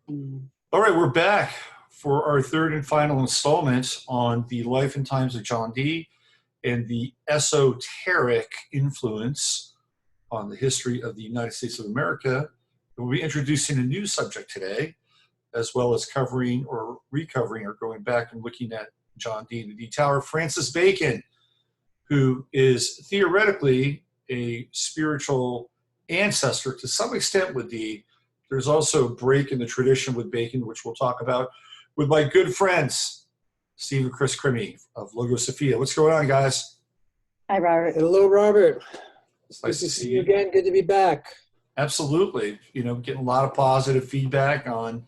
Mm. All right, we're back for our third and final installment on the life and times of John Dee and the esoteric influence on the history of the United States of America. We'll be introducing a new subject today, as well as covering or recovering or going back and looking at John Dee and the Dee Tower. Francis Bacon, who is theoretically a spiritual ancestor to some extent with Dee. There's also a break in the tradition with Bacon, which we'll talk about with my good friends, Steve and Krys Crimi of Logo Sophia. What's going on, guys? Hi, Robert. Hello, Robert. It's nice Good to see you again. Good to be back. Absolutely. You know, getting a lot of positive feedback on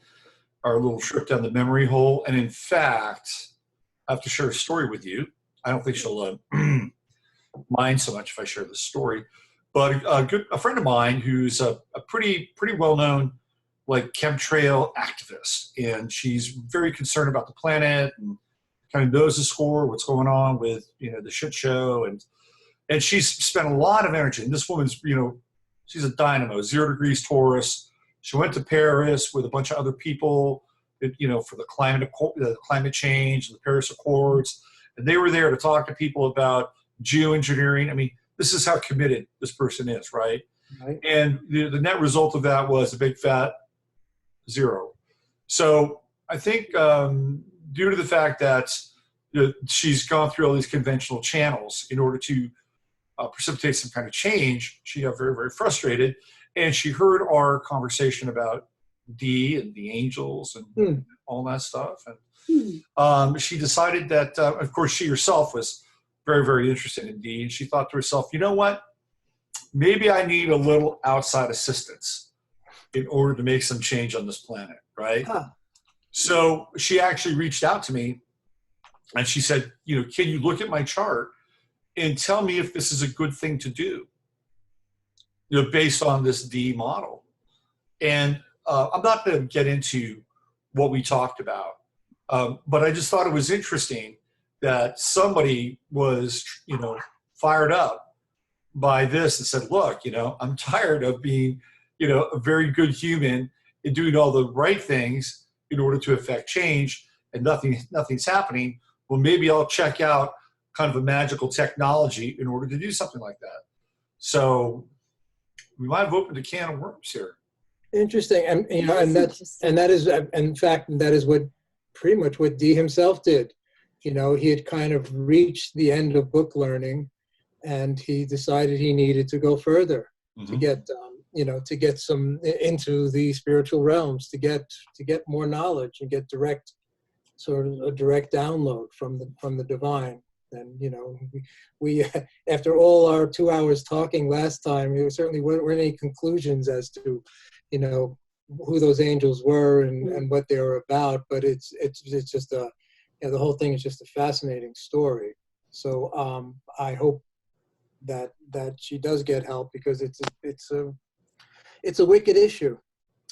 our little trip down the memory hole. And in fact, I have to share a story with you. I don't think she'll mind so much if I share the story. But a friend of mine who's a pretty well-known like chemtrail activist, and she's very concerned about the planet and kind of knows the score, what's going on with the shit show, and she's spent a lot of energy. And this woman's she's a dynamo, 0 degrees Taurus. She went to Paris with a bunch of other people, for the climate change, the Paris Accords, and they were there to talk to people about geoengineering. I mean, this is how committed this person is, right? And the net result of that was a big fat 0. So I think due to the fact that she's gone through all these conventional channels in order to precipitate some kind of change, she got very, very frustrated. And she heard our conversation about Dee and the angels and all that stuff. And she decided that, of course, she herself was very, very interested in Dee. And she thought to herself, you know what? Maybe I need a little outside assistance in order to make some change on this planet, right? So she actually reached out to me and she said, can you look at my chart and tell me if this is a good thing to do, based on this Dee model. And I'm not going to get into what we talked about, but I just thought it was interesting that somebody was, fired up by this and said, look, I'm tired of being, a very good human and doing all the right things in order to affect change, and nothing's happening. Well, maybe I'll check out kind of a magical technology in order to do something like that. So we might have opened a can of worms here. Interesting, and that is, in fact, that is what pretty much what Dee himself did. He had kind of reached the end of book learning, and he decided he needed to go further to get, to get some into the spiritual realms, to get more knowledge and get sort of a direct download from the divine. And we after all our 2 hours talking last time, there certainly weren't any conclusions as to who those angels were and what they were about. But it's just the whole thing is just a fascinating story. So I hope that she does get help, because it's a wicked issue.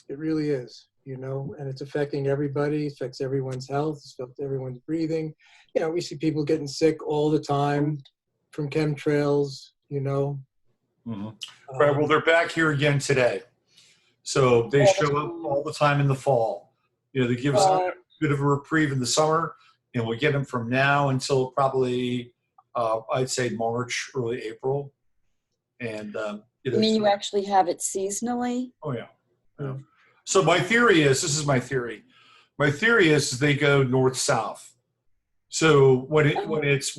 It really is, and it's affecting everybody. It affects everyone's health. It affects everyone's breathing. We see people getting sick all the time from chemtrails, Right. Well, they're back here again today. So they show up all the time in the fall. They give us a bit of a reprieve in the summer, and we'll get them from now until probably, I'd say March, early April. And You mean you actually have it seasonally? Oh yeah. So my theory is, this is my theory. My theory is they go north-south. So when it's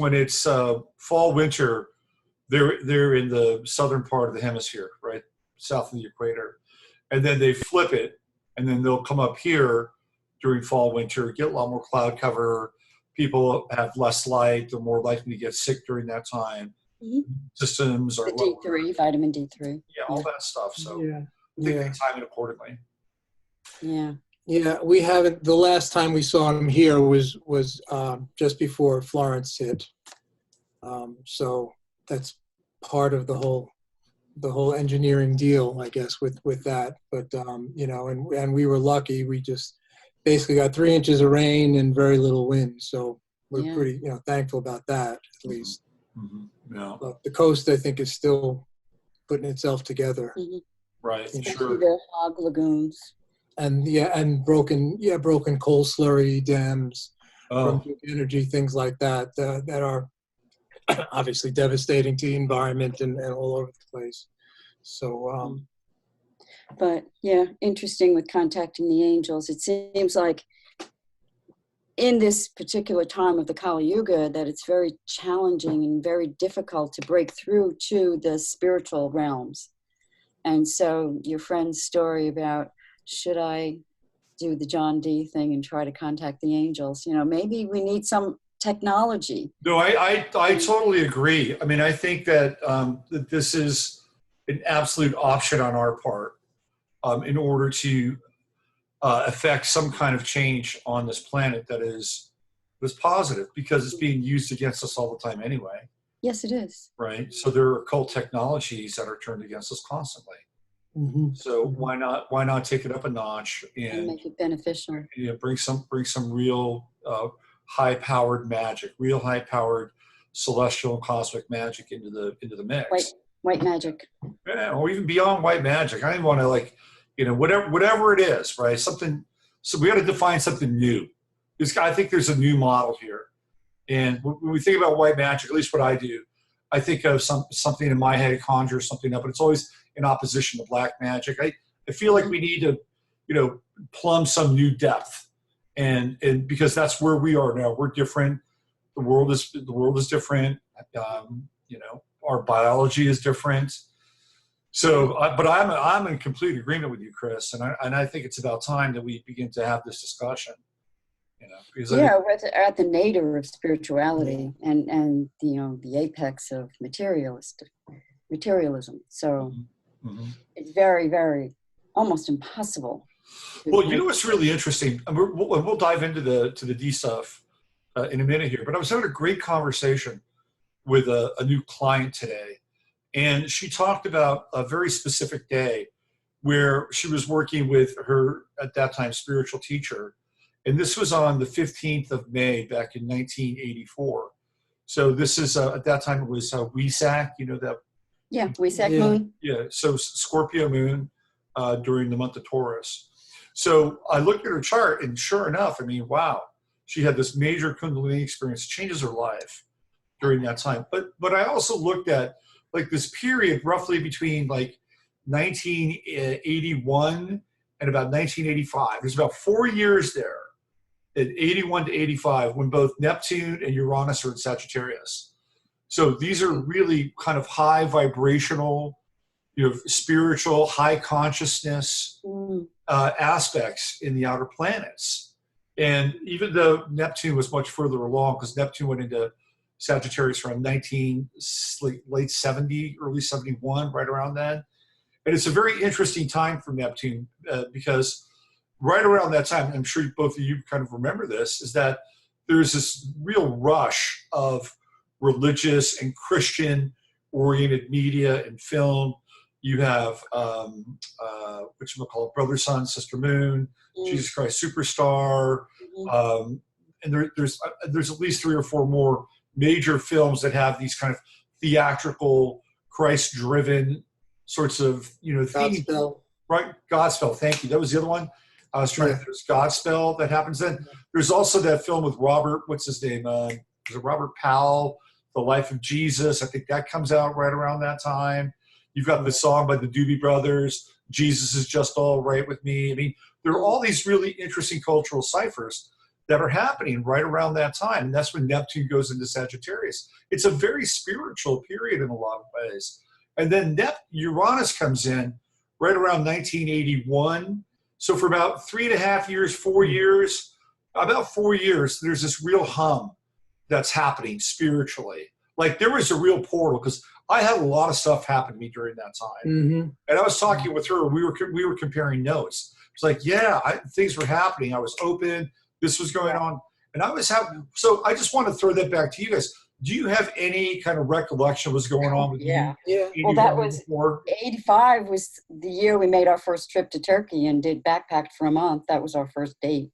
fall, winter, they're in the southern part of the hemisphere, right, south of the equator, and then they flip it, and then they'll come up here during fall, winter, get a lot more cloud cover. People have less light; they're more likely to get sick during that time. Systems are the D3, vitamin D3. Yeah, all that stuff. So I think they time it accordingly. Yeah, we haven't. The last time we saw him here was just before Florence hit. So that's part of the whole engineering deal, I guess, with that. But and we were lucky. We just basically got 3 inches of rain and very little wind. So we're pretty thankful about that, at least. Yeah. But the coast, I think, is still putting itself together. Right. Especially Sure. the hog lagoons. and broken coal slurry dams from Oh, nuke energy, things like that, that are obviously devastating to the environment and all over the place. So, But yeah, interesting with contacting the angels. It seems like in this particular time of the Kali Yuga that it's very challenging and very difficult to break through to the spiritual realms. And so your friend's story about, should I do the John Dee thing and try to contact the angels? You know, maybe we need some technology. no, I totally agree. I mean, I think that, that this is an absolute option on our part in order to affect some kind of change on this planet that is positive, because it's being used against us all the time anyway. Yes, it is. Right. So there are occult technologies that are turned against us constantly. So why not take it up a notch And and make it beneficial. bring some real high-powered magic, real high-powered celestial and cosmic magic into the mix. White magic. Yeah, or even beyond white magic. I want to whatever it is, right? Something. So we got to define something new. I think there's a new model here, and when we think about white magic, at least what I do, I think of something in my head, conjure something up, but it's always in opposition to black magic. I feel like we need to, plumb some new depth, and because that's where we are now. We're different. The world is different. Our biology is different. So, but I'm in complete agreement with you, Krys, and I think it's about time that we begin to have this discussion. Because We're at the nadir of spirituality and the apex of materialism. So it's very, very almost impossible. Well, what's really interesting, and we'll dive into the D stuff in a minute here, but I was having a great conversation with a new client today, and she talked about a very specific day where she was working with her, at that time, spiritual teacher. And this was on the 15th of May back in 1984. So this is, at that time, it was Wesak, that? Yeah, Wesak moon. Yeah, so Scorpio moon during the month of Taurus. So I looked at her chart, and sure enough, wow, she had this major Kundalini experience, changes her life during that time. But I also looked at this period roughly between 1981 and about 1985. There's about 4 years there, at 81 to 85, when both Neptune and Uranus are in Sagittarius. So these are really kind of high vibrational, spiritual, high consciousness aspects in the outer planets. And even though Neptune was much further along, because Neptune went into Sagittarius around late 70, early 71, right around then. And it's a very interesting time for Neptune because right around that time, I'm sure both of you kind of remember this, is that there's this real rush of religious and Christian-oriented media and film. You have, Brother, Sun, Sister Moon, Jesus Christ Superstar, and there's at least 3 or 4 more major films that have these kind of theatrical, Christ-driven sorts of, themes. Godspell. Right, Godspell. Thank you. That was the other one. I was trying to. There's Godspell that happens then. There's also that film with Robert. What's his name? Is it Robert Powell? The Life of Jesus. I think that comes out right around that time. You've got the song by the Doobie Brothers, Jesus Is Just All Right With Me. There are all these really interesting cultural ciphers that are happening right around that time. And that's when Neptune goes into Sagittarius. It's a very spiritual period in a lot of ways. And then Uranus comes in right around 1981. So for about 3.5 years, 4 years, about 4 years, there's this real hum that's happening spiritually. There was a real portal, because I had a lot of stuff happen to me during that time. And I was talking with her, we were comparing notes. It's things were happening. I was open. This was going on. And I was having, so I just want to throw that back to you guys. Do you have any kind of recollection of what's going on with you? Yeah. Well, that was, 85 was the year we made our first trip to Turkey and did backpacked for a month. That was our first date.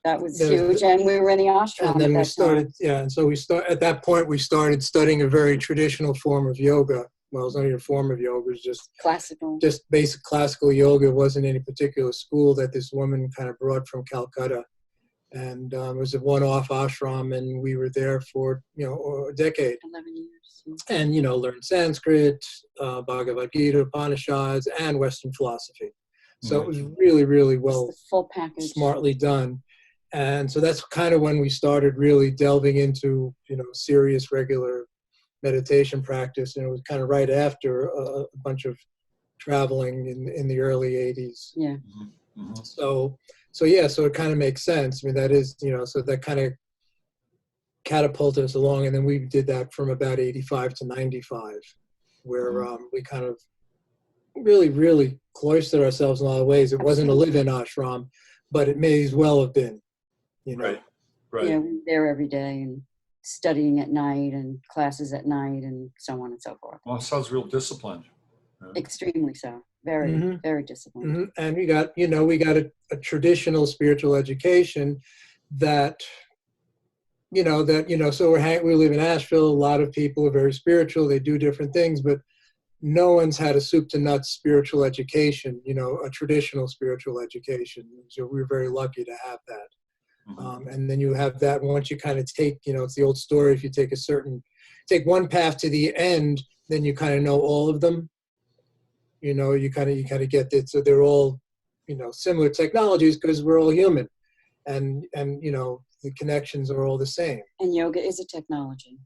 That was huge. And we were in the ashram. And then we started, and so at that point, we started studying a very traditional form of yoga, well, it was not even a form of yoga. It was Classical. just basic classical yoga. It wasn't any particular school that this woman kind of brought from Calcutta. And it was a one-off ashram, and we were there for, a decade. 11 years. And, learned Sanskrit, Bhagavad Gita, Upanishads, and Western philosophy. So it was really, really well, full package, smartly done. And so that's kind of when we started really delving into, serious, regular meditation practice. And it was kind of right after a bunch of traveling in the early 80s. Yeah. Mm-hmm. So it kind of makes sense. I mean, that is, so that kind of catapulted us along. And then we did that from about 85 to 95, where we kind of really, really cloistered ourselves in a lot of ways. It wasn't a live-in ashram, but it may as well have been, Right. Yeah, we were there every day and studying at night and classes at night and so on and so forth. Well, it sounds real disciplined. Extremely so. Very, very disciplined. Mm-hmm. And we got a traditional spiritual education that, so we live in Asheville. A lot of people are very spiritual. They do different things, but no one's had a soup to nuts spiritual education, a traditional spiritual education. So we're very lucky to have that. Mm-hmm. And then you have that once you kind of take, it's the old story. If you take one path to the end, then you kind of know all of them. You kind of get it. So they're all, similar technologies because we're all human, and the connections are all the same. And yoga is a technology.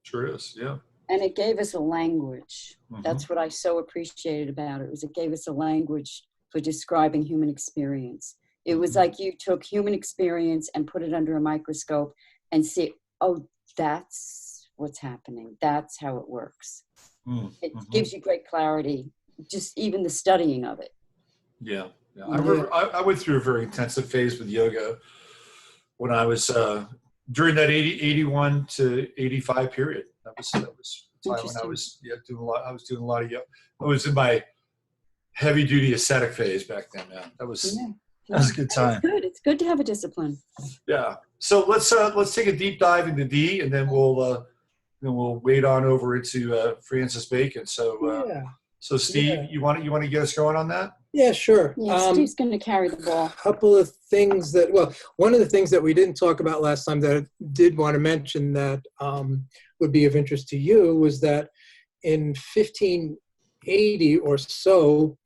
Sure is, yeah. And it gave us a language. Mm-hmm. That's what I so appreciated about it. It gave us a language for describing human experience. It was like you took human experience and put it under a microscope and see, oh, that's what's happening. That's how it works. Mm-hmm. It gives you great clarity, just even the studying of it. Yeah. I remember I went through a very intensive phase with yoga when I was during that 81 to 85 period. That was the time when I was doing a lot. I was doing a lot of yoga. I was in my heavy duty ascetic phase back then, man. That was a good time. It's good to have a discipline. Yeah. So let's take a deep dive into Dee, and then we'll wade on over into Francis Bacon. So Steve, you want to get us going on that? Yeah, sure. Yeah, Steve's going to carry the ball. Couple of things one of the things that we didn't talk about last time that I did want to mention that would be of interest to you was that in 1580 or so,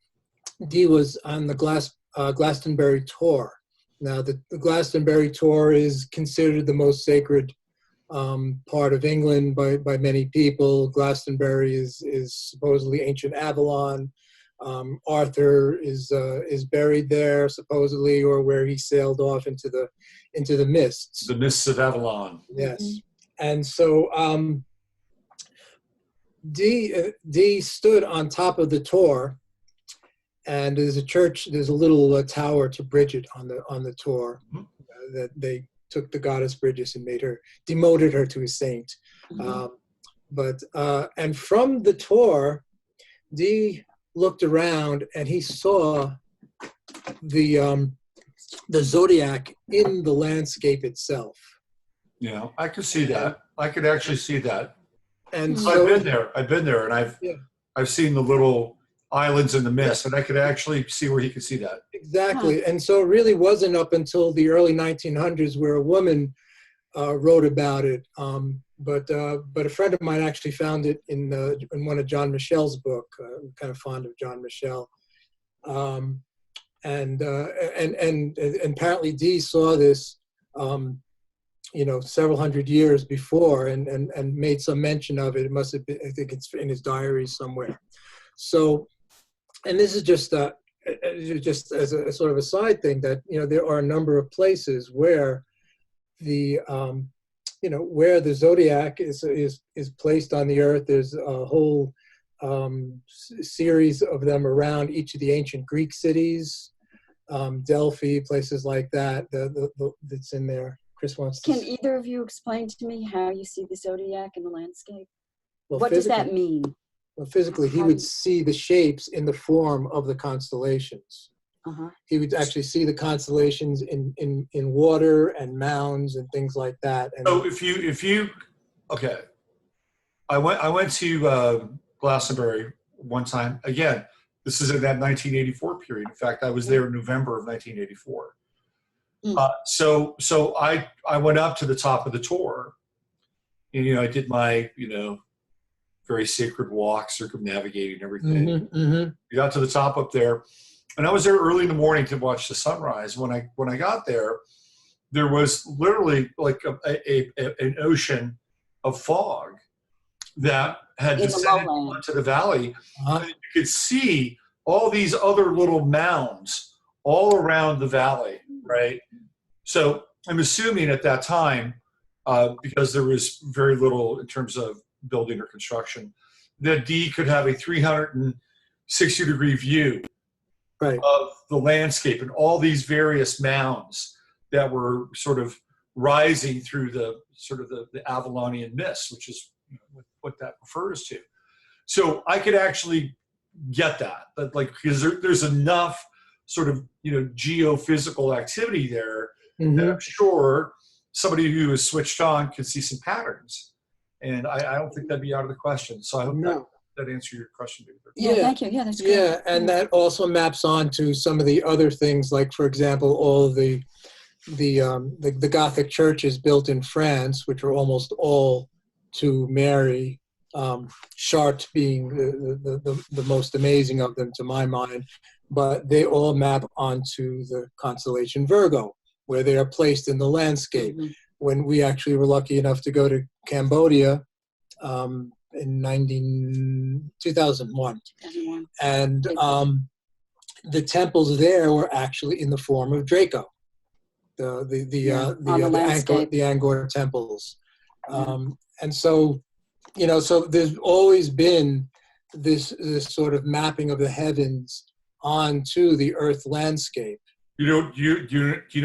Dee was on the Glastonbury tour. Now, the Glastonbury tour is considered the most sacred part of England by many people. Glastonbury is supposedly ancient Avalon. Arthur is buried there supposedly, or where he sailed off into the mists. The mists of Avalon. Yes, and so Dee stood on top of the tor, and there's a church. There's a little tower to Bridget on the tor that they took the goddess Bridget and demoted her to a saint. And from the tor, Dee looked around and he saw the zodiac in the landscape itself. Yeah, I could see that. I could actually see that. And so I've been there, and I've seen the little islands in the mist, and I could actually see where he could see that. Exactly. And so it really wasn't up until the early 1900s where a woman wrote about it. But a friend of mine actually found it in one of John Michel's book. I'm kind of fond of John Michel. And apparently Dee saw this, several hundred years before and made some mention of it. It must have been, I think it's in his diary somewhere. So, and this is just as a sort of a side thing that, there are a number of places where the zodiac is placed on the earth. There's a whole series of them around each of the ancient Greek cities, Delphi, places like that. That's in there. Chris wants to. Can either of you explain to me how you see the zodiac in the landscape? Well, what does that mean? Well, physically, he would see the shapes in the form of the constellations. He would actually see the constellations in water and mounds and things like that. And so if you okay, I went to Glastonbury one time. Again, this is in that 1984 period. In fact, I was there in November of 1984. So I went up to the top of the tour, and I did my very sacred walk, circumnavigating everything. We got to the top up there, and I was there early in the morning to watch the sunrise. When I got there, there was literally like an ocean of fog that had descended onto the valley. And you could see all these other little mounds all around the valley, right? So I'm assuming at that time, because there was very little in terms of building or construction, that Dee could have a 360-degree view of the landscape and all these various mounds that were sort of rising through the Avalonian mist, which is what that refers to. So I could actually get that, but because there's enough sort of geophysical activity there that I'm sure somebody who is switched on could see some patterns, and I don't think that'd be out of the question. So I hope that answered your question, David. Yeah, thank you. Yeah, that's good. Yeah, and that also maps on to some of the other things, like for example, all the Gothic churches built in France, which are almost all to Mary, Chartres being the most amazing of them to my mind, but they all map onto the constellation Virgo, where they are placed in the landscape. When we actually were lucky enough to go to Cambodia in 2001, and the temples there were actually in the form of Draco, the Angkor temples, and so so there's always been this sort of mapping of the heavens onto the Earth landscape. You know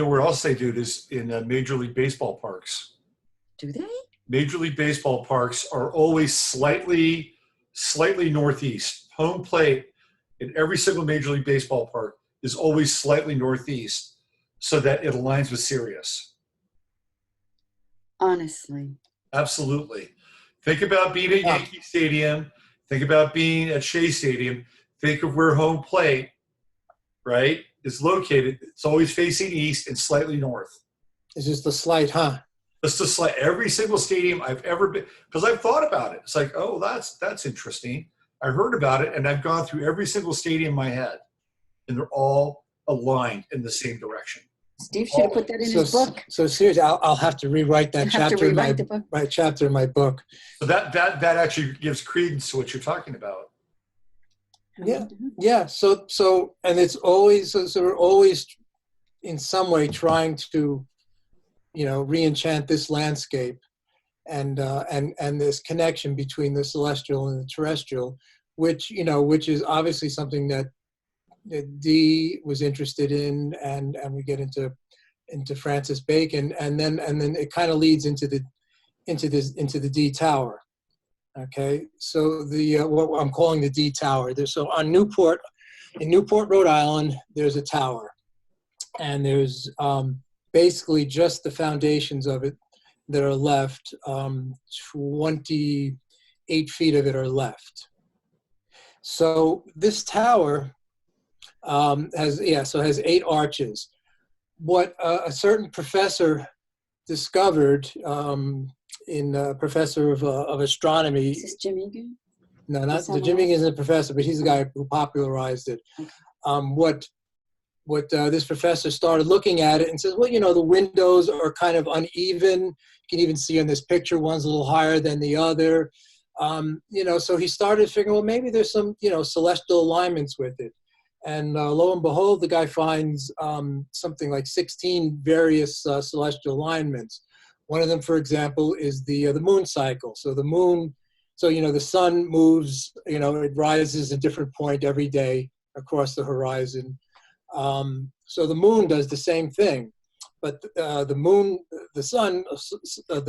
where else they do this? In Major League Baseball parks. Do they? Major League Baseball parks are always slightly northeast. Home plate in every single Major League Baseball park is always slightly northeast, so that it aligns with Sirius. Honestly. Absolutely. Think about being at Yankee Stadium. Think about being at Shea Stadium. Think of where home plate, right, is located. It's always facing east and slightly north. It's just a slight, huh? Just a slight. Every single stadium I've ever been, because I've thought about it. It's like, oh, that's interesting. I heard about it, and I've gone through every single stadium in my head, and they're all aligned in the same direction. Steve should have put that in his book. So seriously, I'll have to rewrite that chapter in my book. So that actually gives credence to what you're talking about. Yeah. So and it's always so we're always in some way trying to, re-enchant this landscape, and this connection between the celestial and the terrestrial, which is obviously something that Dee was interested in, and we get into Francis Bacon, and then it kind of leads into the Dee Tower. Okay, so what I'm calling the Dee Tower. So on Newport, Rhode Island, there's a tower, and there's basically just the foundations of it that are left. 28 feet of it are left. So this tower has 8 arches. What a certain professor discovered, professor of astronomy. Is this Jim Egan? No, not Jim Egan isn't a professor, but he's the guy who popularized it. Okay. What this professor started looking at it and says, well, the windows are kind of uneven. You can even see in this picture, one's a little higher than the other. So he started figuring, well, maybe there's some, celestial alignments with it. And lo and behold, the guy finds something like 16 various celestial alignments. One of them, for example, is the moon cycle. So the moon, the sun moves, it rises a different point every day across the horizon. So the moon does the same thing, but the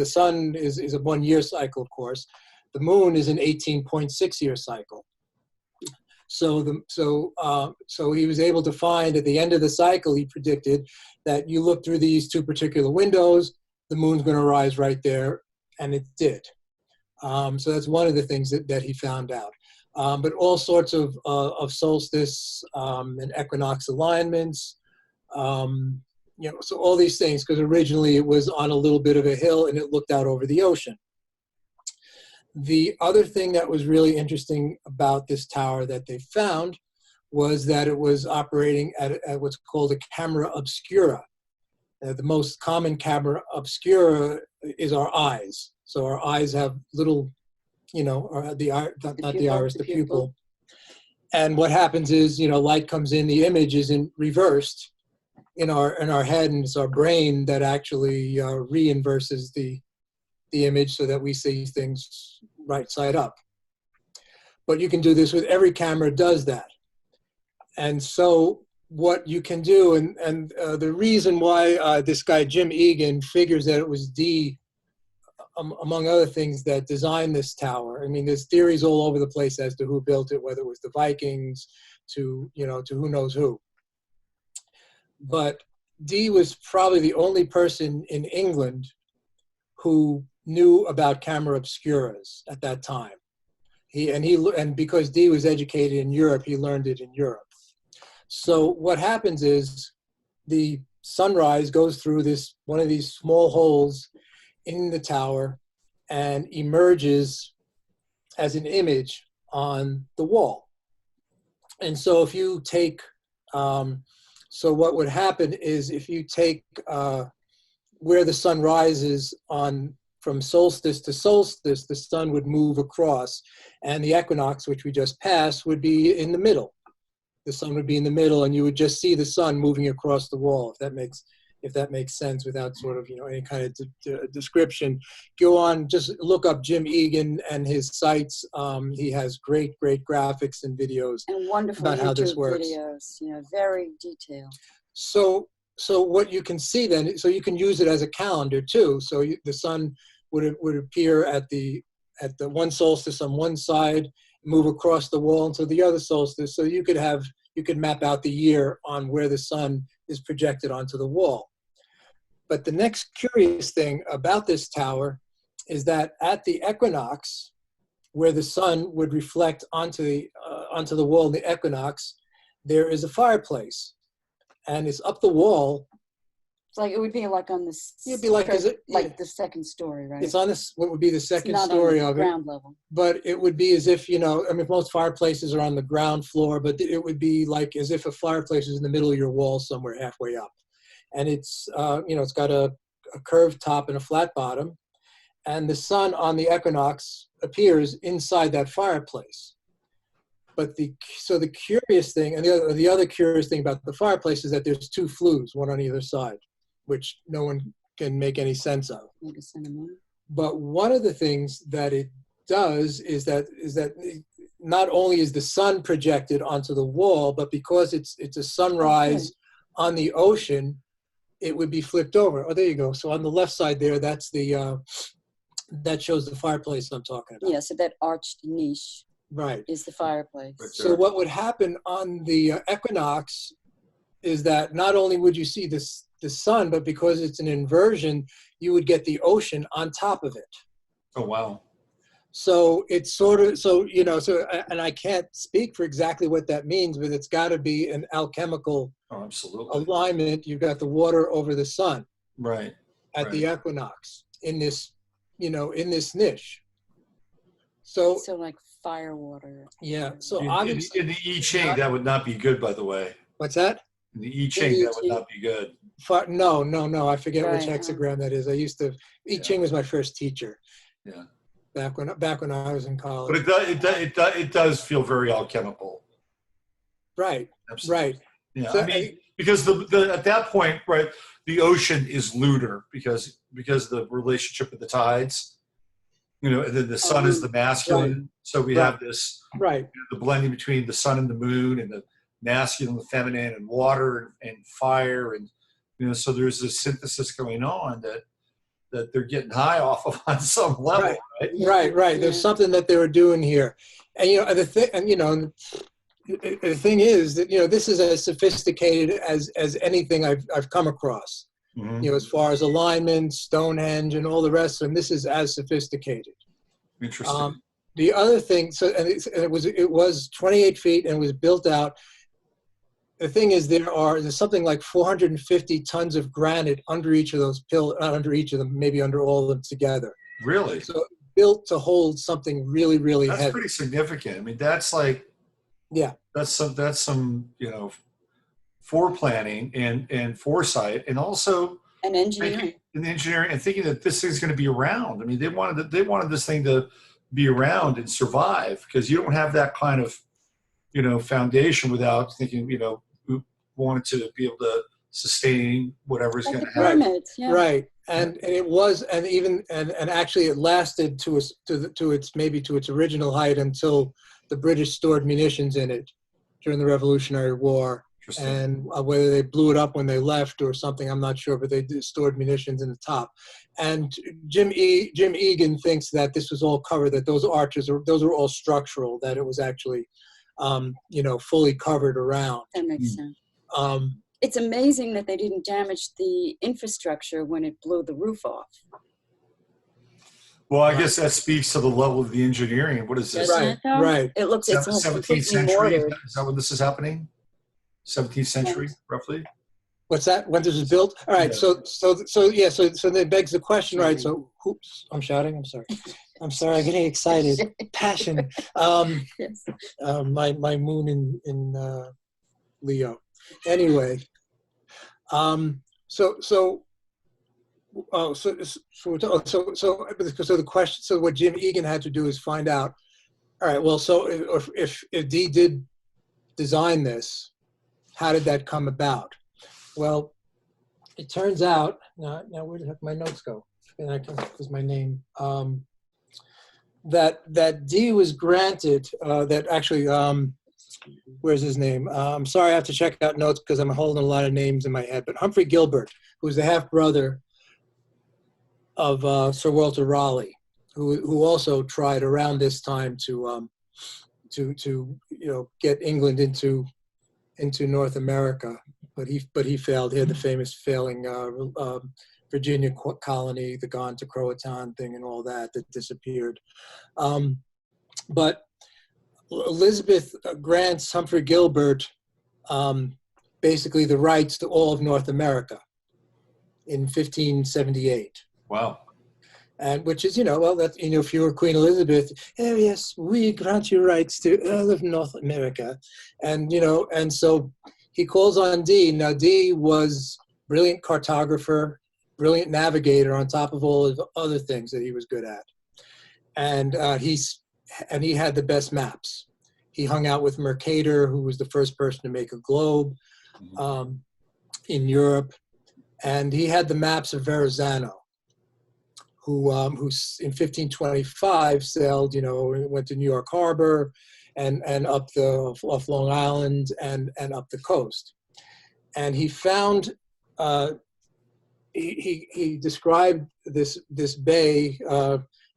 sun is a 1 year cycle, of course. The moon is an 18.6 year cycle. So he was able to find at the end of the cycle, he predicted that you look through these 2 particular windows, the moon's going to rise right there, and it did. So that's one of the things that he found out. but all sorts of solstice and equinox alignments. So all these things, because originally it was on a little bit of a hill and it looked out over the ocean. The other thing that was really interesting about this tower that they found was that it was operating at what's called a camera obscura. The most common camera obscura is our eyes. So our eyes have little, not the iris, the pupil. And what happens is, light comes in, the image is reversed in our head, and it's our brain that actually re-inverses the image so that we see things right side up. But you can do this with every camera does that. And so what you can do, and the reason why this guy Jim Egan figures that it was Dee, among other things, that designed this tower. I mean, there's theories all over the place as to who built it, whether it was the Vikings to who knows who. But Dee was probably the only person in England who knew about camera obscuras at that time. And because Dee was educated in Europe, he learned it in Europe. So what happens is the sunrise goes through one of these small holes in the tower and emerges as an image on the wall. And so if you take, so what would happen is if you take where the sun rises from solstice to solstice, the sun would move across, and the equinox, which we just passed, would be in the middle. The sun would be in the middle, and you would just see the sun moving across the wall, if that makes sense without sort of any kind of description. Go on, just look up Jim Egan and his sites. He has great graphics and videos and wonderful about how this works. videos, very detailed. So what you can see then, so you can use it as a calendar too. So the sun would appear at the one solstice on one side, move across the wall into the other solstice. So you could map out the year on where the sun is projected onto the wall. But the next curious thing about this tower is that at the equinox, where the sun would reflect onto the wall in the equinox, there is a fireplace, and it's up the wall. It's like it would be like on this. It'd be like the second story, right? It's on this, what would be the second it's not story on the of it. Ground level. But it would be as if, most fireplaces are on the ground floor, but it would be like as if a fireplace is in the middle of your wall somewhere halfway up. And it's, it's got a curved top and a flat bottom. And the sun on the equinox appears inside that fireplace. But the curious thing, and the other curious thing about the fireplace is that there's two flues, one on either side, which no one can make any sense of. But one of the things that it does is that not only is the sun projected onto the wall, but because it's a sunrise on the ocean, it would be flipped over. Oh, there you go. So on the left side there, that's that shows the fireplace I'm talking about. Yeah, so that arched niche is the fireplace. Right. So what would happen on the equinox is that not only would you see the sun, but because it's an inversion, you would get the ocean on top of it. Oh, wow. So it's sort of, and I can't speak for exactly what that means, but it's got to be an alchemical alignment. You've got the water over the sun. Right. At the equinox in this, in this niche. So like fire water. Yeah. So obviously in the I Ching, that would not be good, by the way. What's that? In the I Ching, that would not be good. No. I forget which hexagram that is. I Ching was my first teacher. Yeah. Back when I was in college. But it does feel very alchemical. Right. Absolutely. Right. Yeah. So, because at that point, right, the ocean is lunar because of the relationship with the tides. And then the sun is the masculine. Right. So we have this the blending between the sun and the moon, and the masculine, the feminine, and water and fire, and so there's this synthesis going on that they're getting high off of on some level, right? Right. There's something that they were doing here, and the thing is that this is as sophisticated as anything I've come across. Mm-hmm. As far as alignment, Stonehenge, and all the rest of them, this is as sophisticated. Interesting. the other thing, so and it was 28 feet and was built out. The thing is, there's something like 450 tons of granite under each of those pillars, not under each of them, maybe under all of them together. Really? So built to hold something really, really That's heavy. pretty significant. I mean, that's like, Yeah. that's some, foreplanning and foresight, and also And engineering. engineering, and thinking that this thing's going to be around. I mean, they wanted this thing to be around and survive, because you don't have that kind of, foundation without thinking, we wanted to be able to sustain whatever's Like going the to happen. pyramids, yeah. Right, and it was, and even and actually it lasted to its original height until the British stored munitions in it during the Revolutionary War. And whether they blew it up when they left or something, I'm not sure, but they stored munitions in the top. And Jim Egan thinks that this was all covered, that those arches those are all structural, that it was actually, fully covered around. That makes sense. Um, It's amazing that they didn't damage the infrastructure when it blew the roof off. Well, I guess that speaks to the level of the engineering. What is this? Doesn't it, though? right. It looks, it's 17th completely century? mortared. Is that when this is happening? 17th century, roughly? What's that? When this was built? All right. Yeah. So that begs the question, right? So, oops, I'm shouting. I'm sorry. I'm sorry. I'm getting excited. Passion. Yes. My moon in Leo. Anyway. So the question. So what Jim Egan had to do is find out. All right. Well, so if Dee did design this, how did that come about? Well, it turns out, now where the heck my notes go? And I can't, because my name, that Dee was granted, that actually, where's his name? I'm sorry, I have to check out notes because I'm holding a lot of names in my head, but Humphrey Gilbert, who was the half-brother of Sir Walter Raleigh, who also tried around this time to get England into North America, but he failed. He had the famous failing Virginia colony, the gone to Croatan thing, and all that disappeared. But Elizabeth grants Humphrey Gilbert basically the rights to all of North America in 1578. Wow. And which is, if you were Queen Elizabeth, oh yes, we grant you rights to all of North America. And, and so he calls on Dee. Now, Dee was brilliant cartographer, brilliant navigator, on top of all of the other things that he was good at. And he had the best maps. He hung out with Mercator, who was the first person to make a globe in Europe. And he had the maps of Verrazano, who in 1525 sailed, went to New York Harbor and up off Long Island and up the coast. And he found, he described this bay,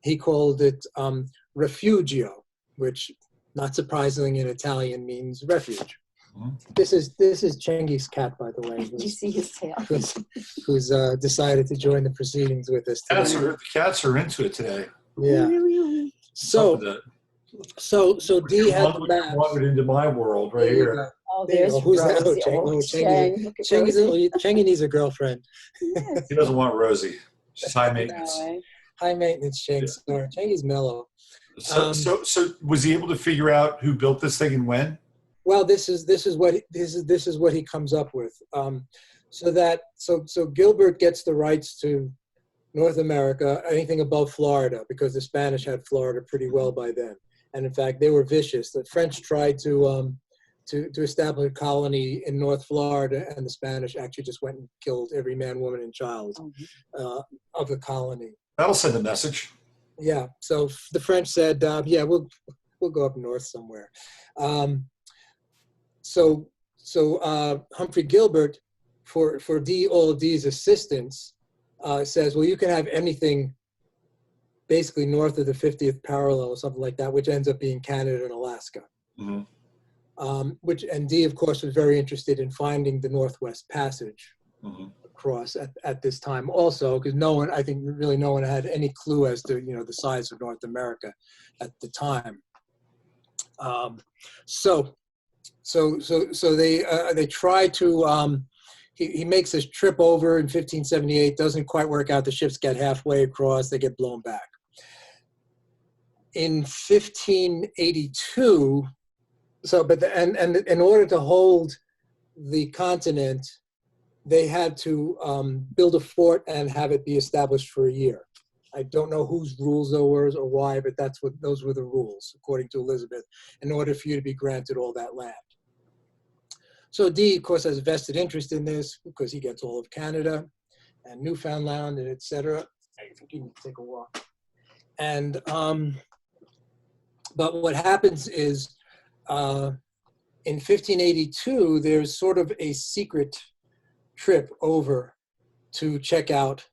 he called it Refugio, which, not surprisingly in Italian, means refuge. This is Chengi's cat, by the way. You see his tail. Who's decided to join the proceedings with us today. The cats are into it today. Yeah. So Dee had the map. Wandered into my world right here. Oh, there's who's Rose, that? Oh, the Cheng. old Oh, Cheng. Chengi needs a girlfriend. Yes. He doesn't want Rosie. She's high maintenance. No, High maintenance Cheng. Sorry, Chengi's mellow. So was he able to figure out who built this thing and when? Well, this is what he comes up with. So Gilbert gets the rights to North America, anything above Florida, because the Spanish had Florida pretty well by then, and in fact they were vicious. The French tried to establish a colony in North Florida, and the Spanish actually just went and killed every man, woman, and child of the colony. That'll send a message. Yeah. So the French said, "Yeah, we'll go up north somewhere." So Humphrey Gilbert, for all of Dee's assistants, says, well, you can have anything basically north of the 50th parallel or something like that, which ends up being Canada and Alaska. Mm-hmm. And Dee, of course, was very interested in finding the Northwest Passage across at this time also, because no one, I think really no one had any clue as to, the size of North America at the time. So they try to, he makes this trip over in 1578, doesn't quite work out. The ships get halfway across, they get blown back. In 1582, and in order to hold the continent, they had to build a fort and have it be established for a year. I don't know whose rules those were or why, but those were the rules, according to Elizabeth, in order for you to be granted all that land. So Dee, of course, has a vested interest in this because he gets all of Canada and Newfoundland and et cetera. I think you need to take a walk. And, but what happens is in 1582, there's sort of a secret trip over to check out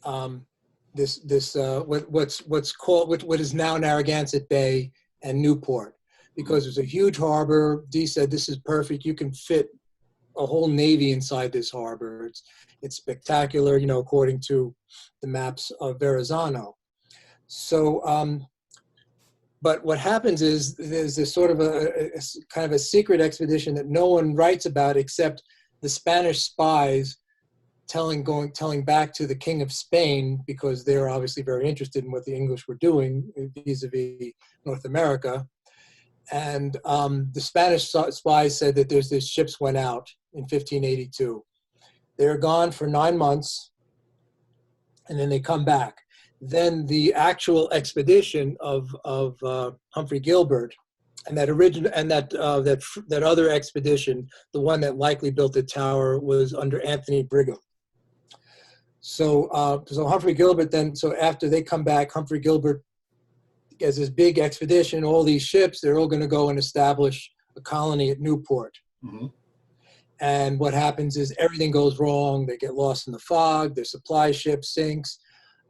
what's called, what is now Narragansett Bay and Newport. Because there's a huge harbor. Dee said, this is perfect. You can fit a whole navy inside this harbor. It's spectacular, according to the maps of Verrazano. So, but what happens is there's this sort of a kind of a secret expedition that no one writes about except the Spanish spies telling back to the King of Spain, because they're obviously very interested in what the English were doing vis-a-vis North America. And the Spanish spies said that these ships went out in 1582. They're gone for 9 months, and then they come back. Then the actual expedition of Humphrey Gilbert, and that other expedition, the one that likely built the tower, was under Anthony Brigham. So Humphrey Gilbert then, so after they come back, Humphrey Gilbert has this big expedition, all these ships, they're all going to go and establish a colony at Newport. Mm-hmm. And what happens is everything goes wrong. They get lost in the fog. Their supply ship sinks.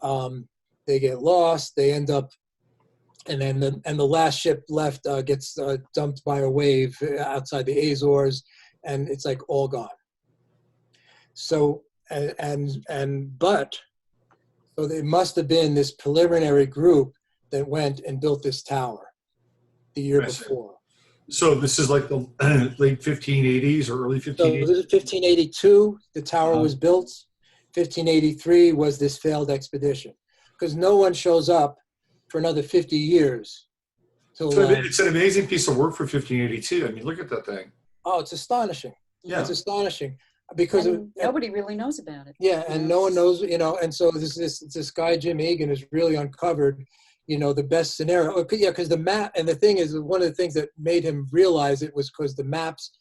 They get lost. They end up, and the last ship left gets dumped by a wave outside the Azores, and it's like all gone. So so there must have been this preliminary group that went and built this tower the year before. So this is like the late 1580s or early 1580s? So this is 1582, the tower was built. 1583 was this failed expedition, because no one shows up for another 50 years. It's an amazing piece of work for 1582. I mean, look at that thing. Oh, it's astonishing. Yeah. It's astonishing. Because nobody really knows about it. Yeah, and no one knows, and so this guy, Jim Egan, has really uncovered the best scenario. Yeah, because the map, and the thing is, one of the things that made him realize it was because the maps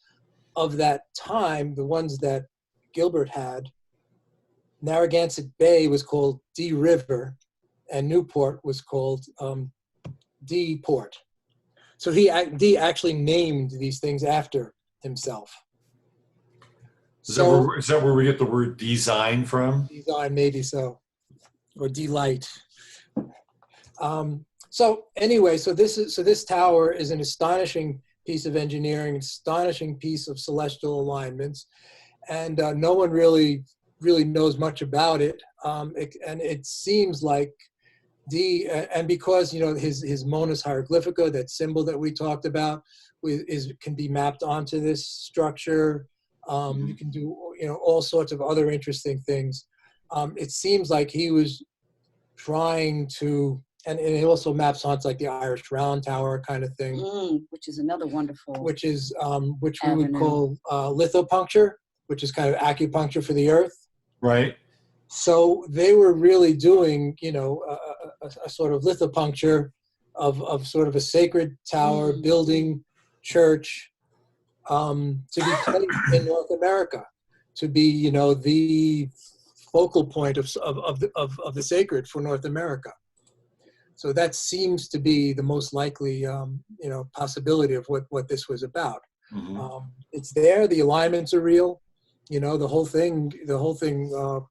of that time, the ones that Gilbert had, Narragansett Bay was called Dee River, and Newport was called Dee Port. So Dee actually named these things after himself. Is that where we get the word design from? Design, maybe so, or delight. So anyway, so this tower is an astonishing piece of engineering, astonishing piece of celestial alignments, and no one really knows much about it. And it seems like Dee, and because his Monas hieroglyphica, that symbol that we talked about, can be mapped onto this structure. You can do all sorts of other interesting things. It seems like he was trying to, and it also maps onto like the Irish Round Tower kind of thing, which is another wonderful. Which we would call lithopuncture, which is kind of acupuncture for the earth. Right. So they were really doing, a sort of lithopuncture of sort of a sacred tower, building, church, to be placed in North America, to be, the focal point of the sacred for North America. So that seems to be the most likely, possibility of what this was about. Mm-hmm. It's there. The alignments are real. The whole thing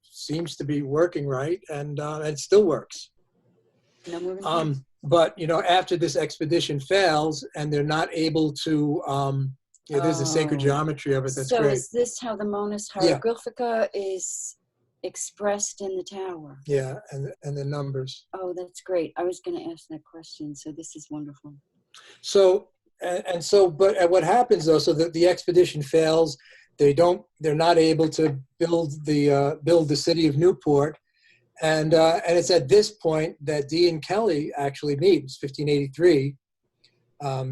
seems to be working right, and it still works. But after this expedition fails, and they're not able to Yeah, there's the sacred Oh. geometry of it. That's So great. is this how the Monas Yeah. Hieroglyphica is expressed in the tower? Yeah, and the numbers. Oh, that's great. I was going to ask that question, so this is wonderful. So but what happens though? So that the expedition fails. They're not able to build the city of Newport, and it's at this point that Dee and Kelly actually meet. It's 1583.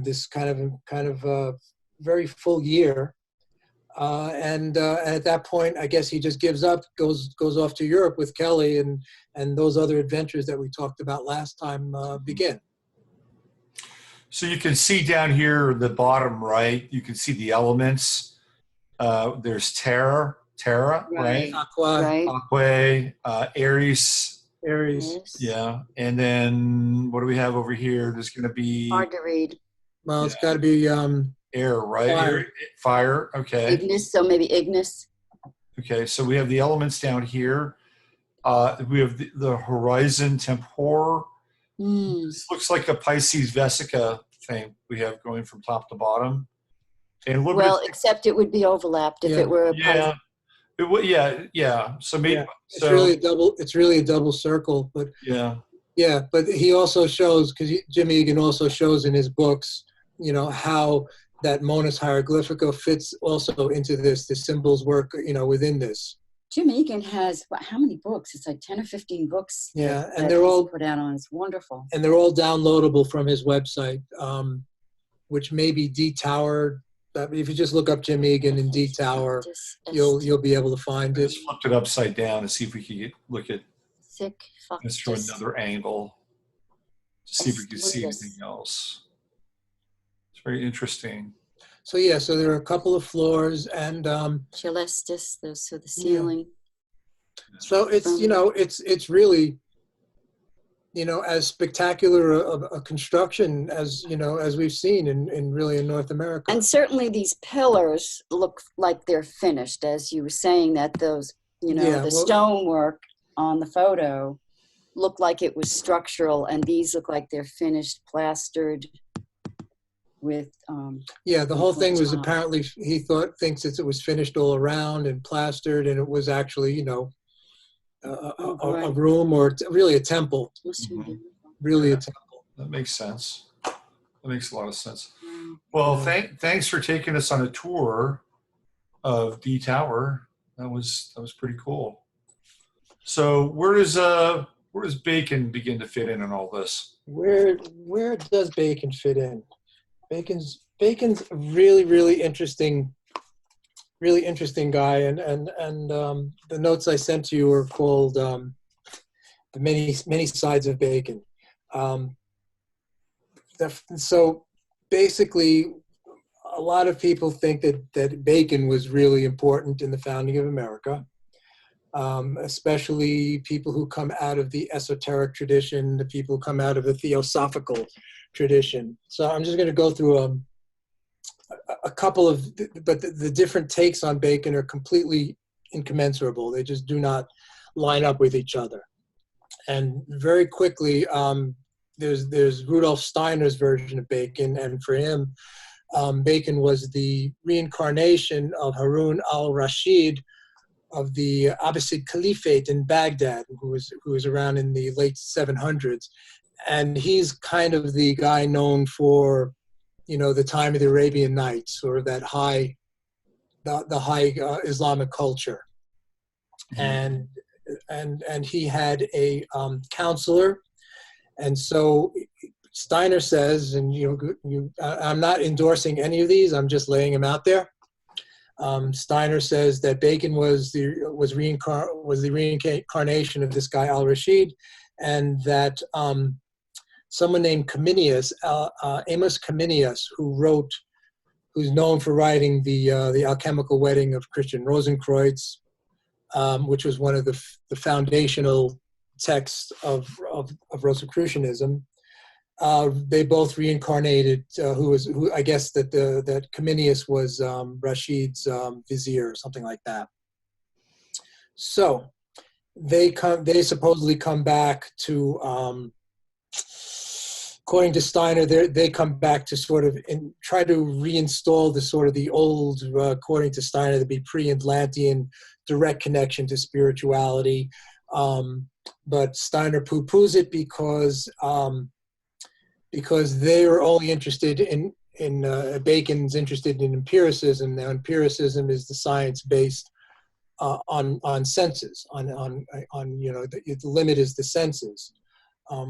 This kind of very full year, and at that point, I guess he just gives up, goes off to Europe with Kelly, and those other adventures that we talked about last time begin. So you can see down here the bottom right, you can see the elements. There's Terra, right? Aqua, Right. Aqua, Aries. Aries. Yes. Yeah. And then what do we have over here? There's going to be Hard to read. Well, it's got to be air, right? Fire. Fire. Okay. Ignis, so maybe Ignis. Okay. So we have the elements down here. We have the horizon tempor. This looks like a Pisces vesica thing we have going from top to bottom. And a little Well, bit, except it would be overlapped if Yeah. it were a yeah. It would, yeah. So maybe Yeah. It's really a double circle, but yeah. yeah, but he also shows, because Jim Egan also shows in his books, how that Monas Hieroglyphica fits also into this. The symbols work, within this. Jim Egan has how many books? It's like 10 or 15 books. Yeah, and that they're he's all put out on. It's wonderful. and they're all downloadable from his website, which may be D Tower. If you just look up Jim Egan in D Tower, you'll be able to find I it. just flipped it upside down to see if we could look at Sick. this from another angle to see if we could see anything else. It's very interesting. So yeah, so there are a couple of floors, and Celestis, so the ceiling. so it's really as spectacular a construction as we've seen in North America. And certainly these pillars look like they're finished, as you were saying, that those, stonework on the photo looked like it was structural, and these look like they're finished, plastered with. The whole thing was apparently, he thinks that it was finished all around and plastered, and it was actually, a room or really a temple. Really a temple. That makes sense. That makes a lot of sense. Well, thanks for taking us on a tour of D Tower. That was pretty cool. So where does Bacon begin to fit in all this? Where does Bacon fit in? Bacon's a really interesting guy, and the notes I sent to you are called the many sides of Bacon. So basically, a lot of people think that Bacon was really important in the founding of America, especially people who come out of the esoteric tradition, the people who come out of the theosophical tradition. So I'm just going to go through a couple of, but the different takes on Bacon are completely incommensurable. They just do not line up with each other. And very quickly, there's Rudolf Steiner's version of Bacon, and for him, Bacon was the reincarnation of Harun al-Rashid of the Abbasid Caliphate in Baghdad, who was around in the late 700s. And he's kind of the guy known for, the time of the Arabian Nights, or that the high Islamic culture. And he had a counselor. And so Steiner says, and I'm not endorsing any of these, I'm just laying them out there. Steiner says that Bacon was the reincarnation of this guy al-Rashid, and that someone named Cominius, Amos Cominius, who's known for writing the Alchemical Wedding of Christian Rosenkreuz, which was one of the foundational texts of Rosicrucianism. They both reincarnated. Who I guess that Cominius was Rashid's vizier or something like that. So they supposedly come back to according to Steiner, they come back to sort of try to reinstall the sort of the old, according to Steiner, to be pre-Atlantean direct connection to spirituality. But Steiner poo-poos it because they are only interested in Bacon's interested in empiricism. Now, empiricism is the science based on senses, on the limit is the senses.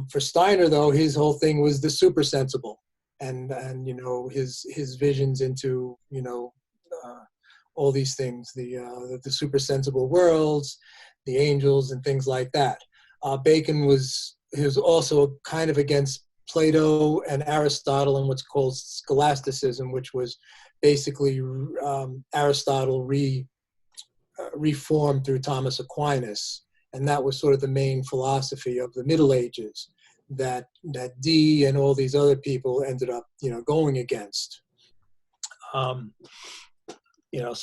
For Steiner, though, his whole thing was the supersensible, and his visions into all these things, the supersensible worlds, the angels, and things like that. Bacon was also kind of against Plato and Aristotle and what's called scholasticism, which was basically Aristotle reformed through Thomas Aquinas. And that was sort of the main philosophy of the Middle Ages that Dee and all these other people ended up, going against. And the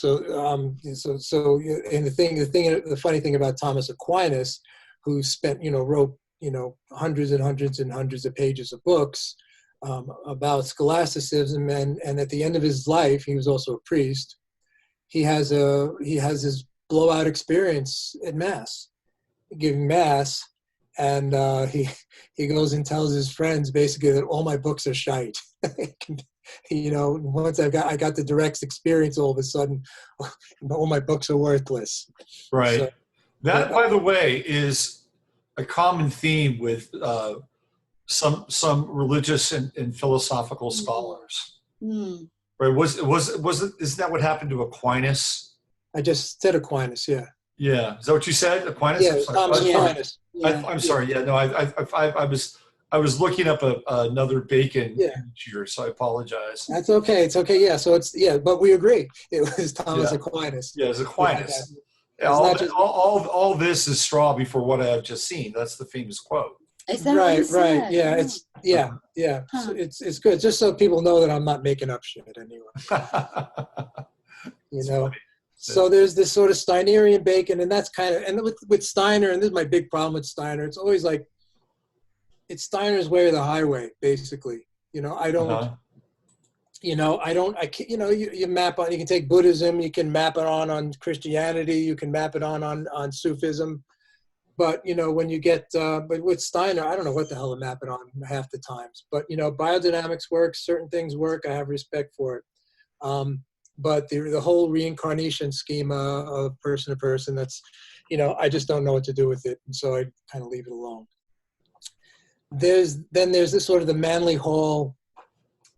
funny thing about Thomas Aquinas, who wrote, hundreds and hundreds and hundreds of pages of books about scholasticism, and at the end of his life, he was also a priest. He has his blowout experience at Mass, giving Mass, and he goes and tells his friends basically that all my books are shite. Once I got the direct experience, all of a sudden, all my books are worthless. Right. So, that, by the way, is a common theme with some religious and philosophical scholars. Mm. Right? Isn't that what happened to Aquinas? I just said Aquinas, yeah. Yeah, is that what you said, Aquinas? Yeah, Thomas Aquinas. I'm sorry. Yeah, no, I was looking up another Bacon here, so I apologize. That's okay. It's okay. Yeah. So but we agree. It was Thomas Aquinas. Yeah, it was Aquinas. Yeah, all this is straw before what I have just seen. That's the famous quote. Is that what he said? Right. Yeah. Huh. So it's good, just so people know that I'm not making up shit anyway. Funny. So there's this sort of Steinerian Bacon, and that's kind of, and with Steiner, and this is my big problem with Steiner, it's always like, it's Steiner's way or the highway, basically. You map on, you can take Buddhism, you can map it on Christianity, you can map it on Sufism. But, when you get, but with Steiner, I don't know what the hell to map it on half the times. But, biodynamics works, certain things work, I have respect for it. But the whole reincarnation schema of person to person, that's, I just don't know what to do with it. And so I kind of leave it alone. There's this sort of the Manly Hall,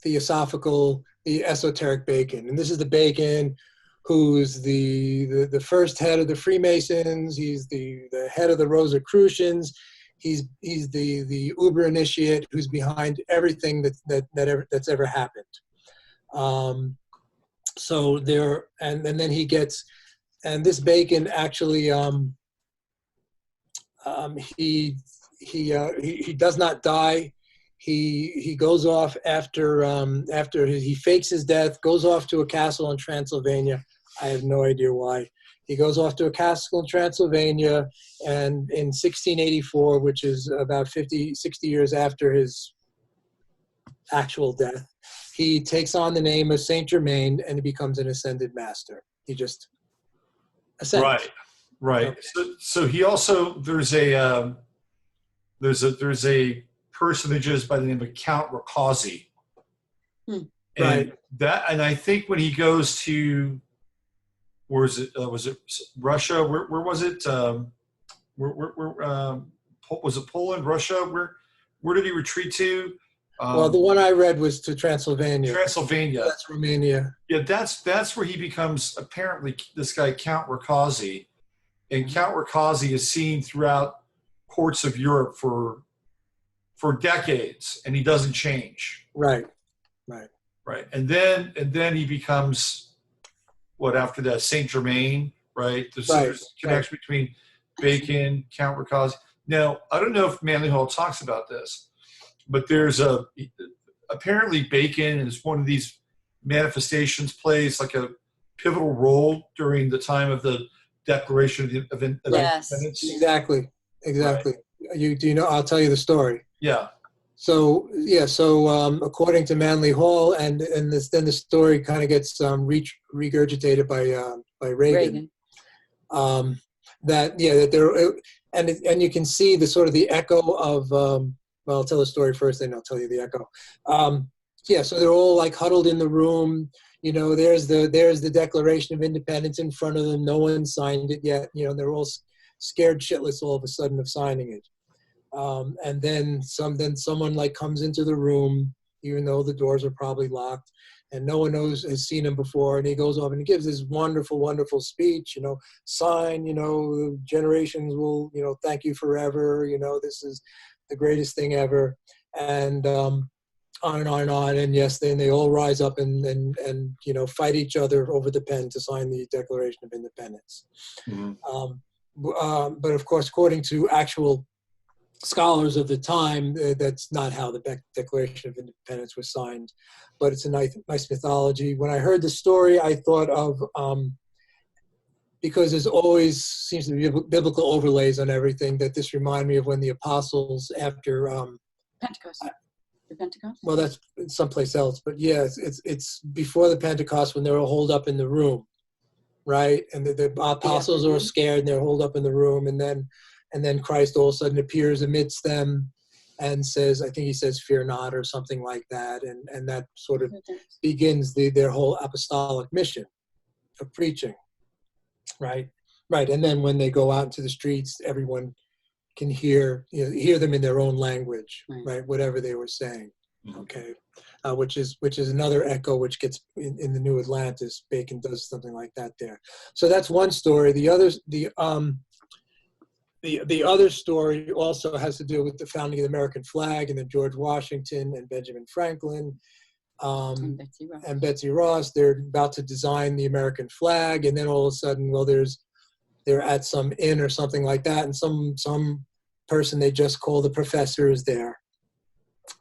theosophical, the esoteric Bacon. And this is the Bacon who's the first head of the Freemasons. He's the head of the Rosicrucians. He's the uber initiate who's behind everything that's ever happened. So there, and then he gets, and this Bacon actually, he does not die. He goes off after he fakes his death, goes off to a castle in Transylvania. I have no idea why. He goes off to a castle in Transylvania, and in 1684, which is about 60 years after his actual death, he takes on the name of Saint Germain and he becomes an ascended master. He just ascends. Right. Okay. So he also, there's a personages by the name of Count Rakazi. And and I think when he goes to, was it Russia? Where was it? Was it Poland, Russia? Where did he retreat to? Well, the one I read was to Transylvania. Transylvania. That's Romania. Yeah, that's where he becomes apparently this guy Count Rakazi, and Count Rakazi is seen throughout courts of Europe for decades, and he doesn't change. Right. And then he becomes what after that, Saint Germain, right? There's a connection between Bacon, Count Rakazi. Now, I don't know if Manly Hall talks about this, but there's apparently Bacon is one of these manifestations, plays like a pivotal role during the time of the Declaration of Independence. Yes. Exactly. Right. Do you know? I'll tell you the story. Yeah. So yeah, so according to Manly Hall, and then the story kind of gets regurgitated by Reagan. That there, and you can see the sort of the echo of. Well, I'll tell the story first, then I'll tell you the echo. So they're all like huddled in the room. There's the Declaration of Independence in front of them. No one signed it yet. They're all scared shitless all of a sudden of signing it. And then someone like comes into the room, even though the doors are probably locked, and no one has seen him before. And he goes off and he gives this wonderful, wonderful speech. Sign. Generations will, thank you forever. This is the greatest thing ever. And on and on and on. And yes, then they all rise up and fight each other over the pen to sign the Declaration of Independence. Mm-hmm. But of course, according to actual scholars of the time, that's not how the Declaration of Independence was signed, but it's a nice mythology. When I heard the story, I thought of, because there's always seems to be biblical overlays on everything, that this reminded me of when the apostles after Pentecost. The Pentecost? Well, that's someplace else, but yeah, it's before the Pentecost when they were holed up in the room, right? And the apostles are scared and they're holed up in the room, and then Christ all of a sudden appears amidst them and says, I think he says, fear not, or something like that. And that sort of begins their whole apostolic mission of preaching, right? Right. And then when they go out into the streets, everyone can hear them in their own language, right? Whatever they were saying. Okay. Which is another echo which gets in the New Atlantis. Bacon does something like that there. So that's one story. The other story also has to do with the founding of the American flag, and then George Washington and Benjamin Franklin and Betsy Ross. They're about to design the American flag, and then all of a sudden, they're at some inn or something like that, and some person they just call the professor is there,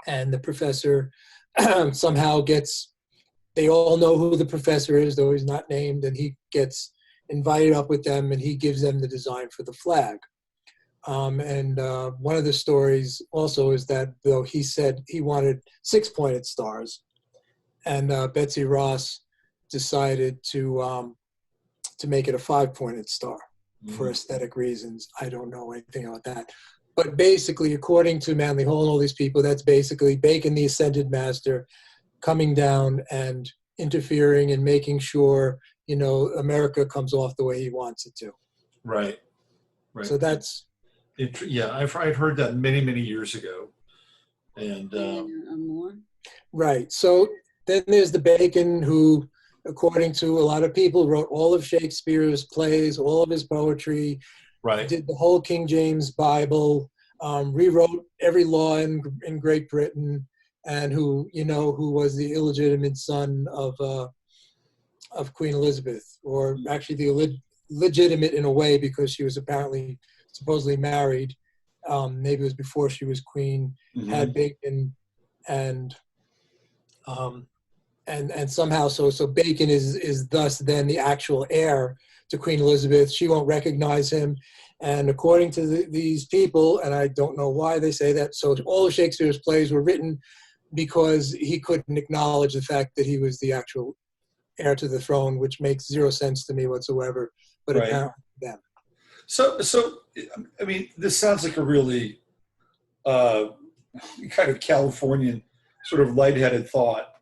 and the professor somehow they all know who the professor is, though he's not named, and he gets invited up with them, and he gives them the design for the flag. And one of the stories also is that, though, he said he wanted 6-pointed stars, and Betsy Ross decided to make it a 5-pointed star for aesthetic reasons. I don't know anything about that. But basically, according to Manly Hall and all these people, that's basically Bacon, the ascended master, coming down and interfering and making sure, America comes off the way he wants it to. Right. So that's... I've heard that many years ago, and right. So then there's the Bacon who, according to a lot of people, wrote all of Shakespeare's plays, all of his poetry, right? Did the whole King James Bible, rewrote every law in Great Britain, and who was the illegitimate son of Queen Elizabeth, or actually the legitimate in a way, because she was supposedly married. Maybe it was before she was queen. Had Bacon, and somehow so Bacon is thus then the actual heir to Queen Elizabeth. She won't recognize him, and according to these people, and I don't know why they say that, so all of Shakespeare's plays were written because he couldn't acknowledge the fact that he was the actual heir to the throne, which makes zero sense to me whatsoever. But apparently them. So I mean, this sounds like a really kind of Californian sort of lightheaded thought.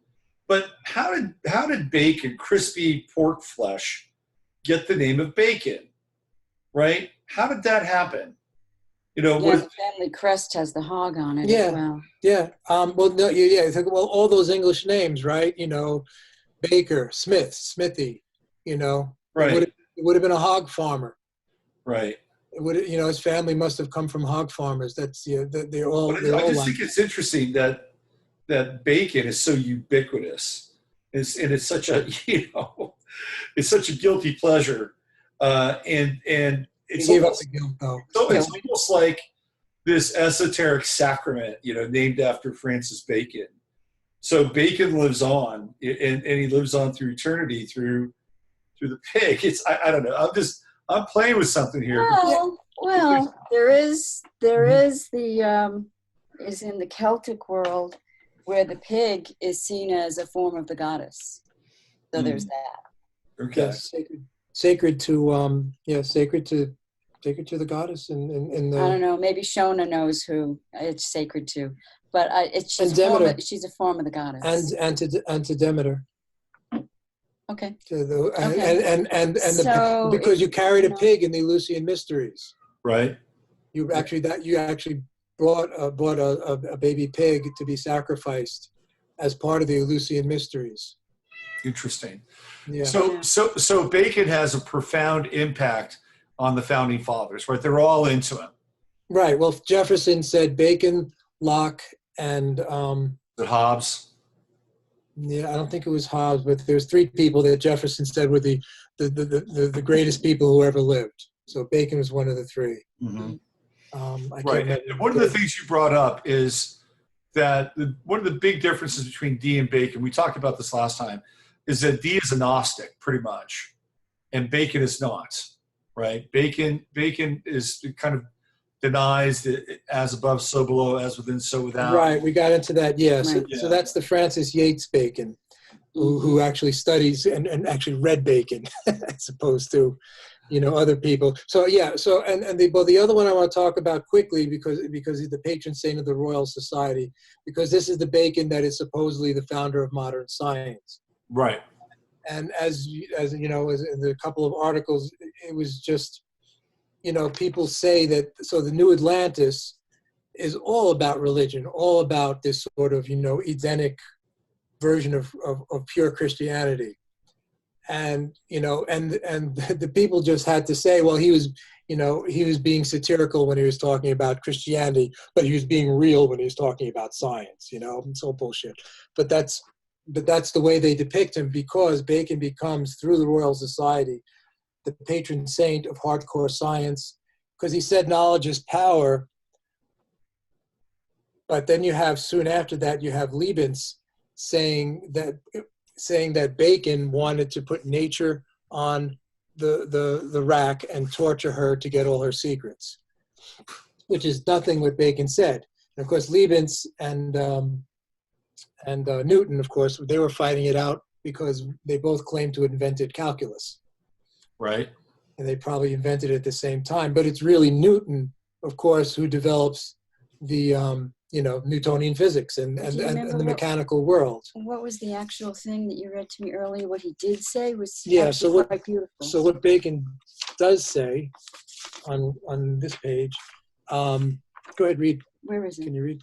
But how did bacon, crispy pork flesh, get the name of bacon? Right? How did that happen? The family crest has the hog on it as well. Yeah. Well, all those English names, right? Baker, Smith, Smithy. Right. It would have been a hog farmer. Right. It would, his family must have come from hog farmers. That's they're all. I just think it's interesting that bacon is so ubiquitous, and it's such a it's such a guilty pleasure, and it's almost, guilt, though. It's almost like this esoteric sacrament, named after Francis Bacon. So Bacon lives on, and he lives on through eternity through the pig. I don't know. I'm playing with something here. Well, there is the is in the Celtic world, where the pig is seen as a form of the goddess. So there's that. Okay. Yes, sacred to the goddess in the. I don't know. Maybe Shona knows who it's sacred to, but she's a form of the goddess. And to Demeter. Okay. Because you carried a pig in the Eleusinian Mysteries. Right. You actually brought a baby pig to be sacrificed as part of the Eleusinian Mysteries. Interesting. Yeah. So Bacon has a profound impact on the founding fathers, right? They're all into him. Right. Well, Jefferson said Bacon, Locke, and The Hobbes. Yeah, I don't think it was Hobbes, but there's three people that Jefferson said were the greatest people who ever lived. So Bacon was one of the three. Mm-hmm. Right. And one of the things you brought up is that one of the big differences between Dee and Bacon, we talked about this last time, is that Dee is a Gnostic, pretty much, and Bacon is not. Right? Bacon is kind of denies that as above, so below, as within, so without. Right, we got into that, yes. Right. So that's the Francis Yates Bacon, who actually studies and actually read Bacon, as opposed to, other people. So yeah, the other one I want to talk about quickly because he's the patron saint of the Royal Society, because this is the Bacon that is supposedly the founder of modern science. Right. And as in a couple of articles, it was just, people say that, so the New Atlantis is all about religion, all about this sort of, Edenic version of pure Christianity. And, and the people just had to say, well, he was being satirical when he was talking about Christianity, but he was being real when he was talking about science, it's all bullshit. But that's the way they depict him, because Bacon becomes, through the Royal Society, the patron saint of hardcore science, because he said knowledge is power. But then you have, soon after that, you have Leibniz saying that Bacon wanted to put nature on the rack and torture her to get all her secrets, which is nothing what Bacon said. And of course, Leibniz and Newton, of course, they were fighting it out because they both claimed to have invented calculus. Right. And they probably invented it at the same time. But it's really Newton, of course, who develops the Newtonian physics and the mechanical world. What was the actual thing that you read to me earlier? What he did say was quite beautiful. So what Bacon does say on this page, go ahead, read. Where is it? Can you read?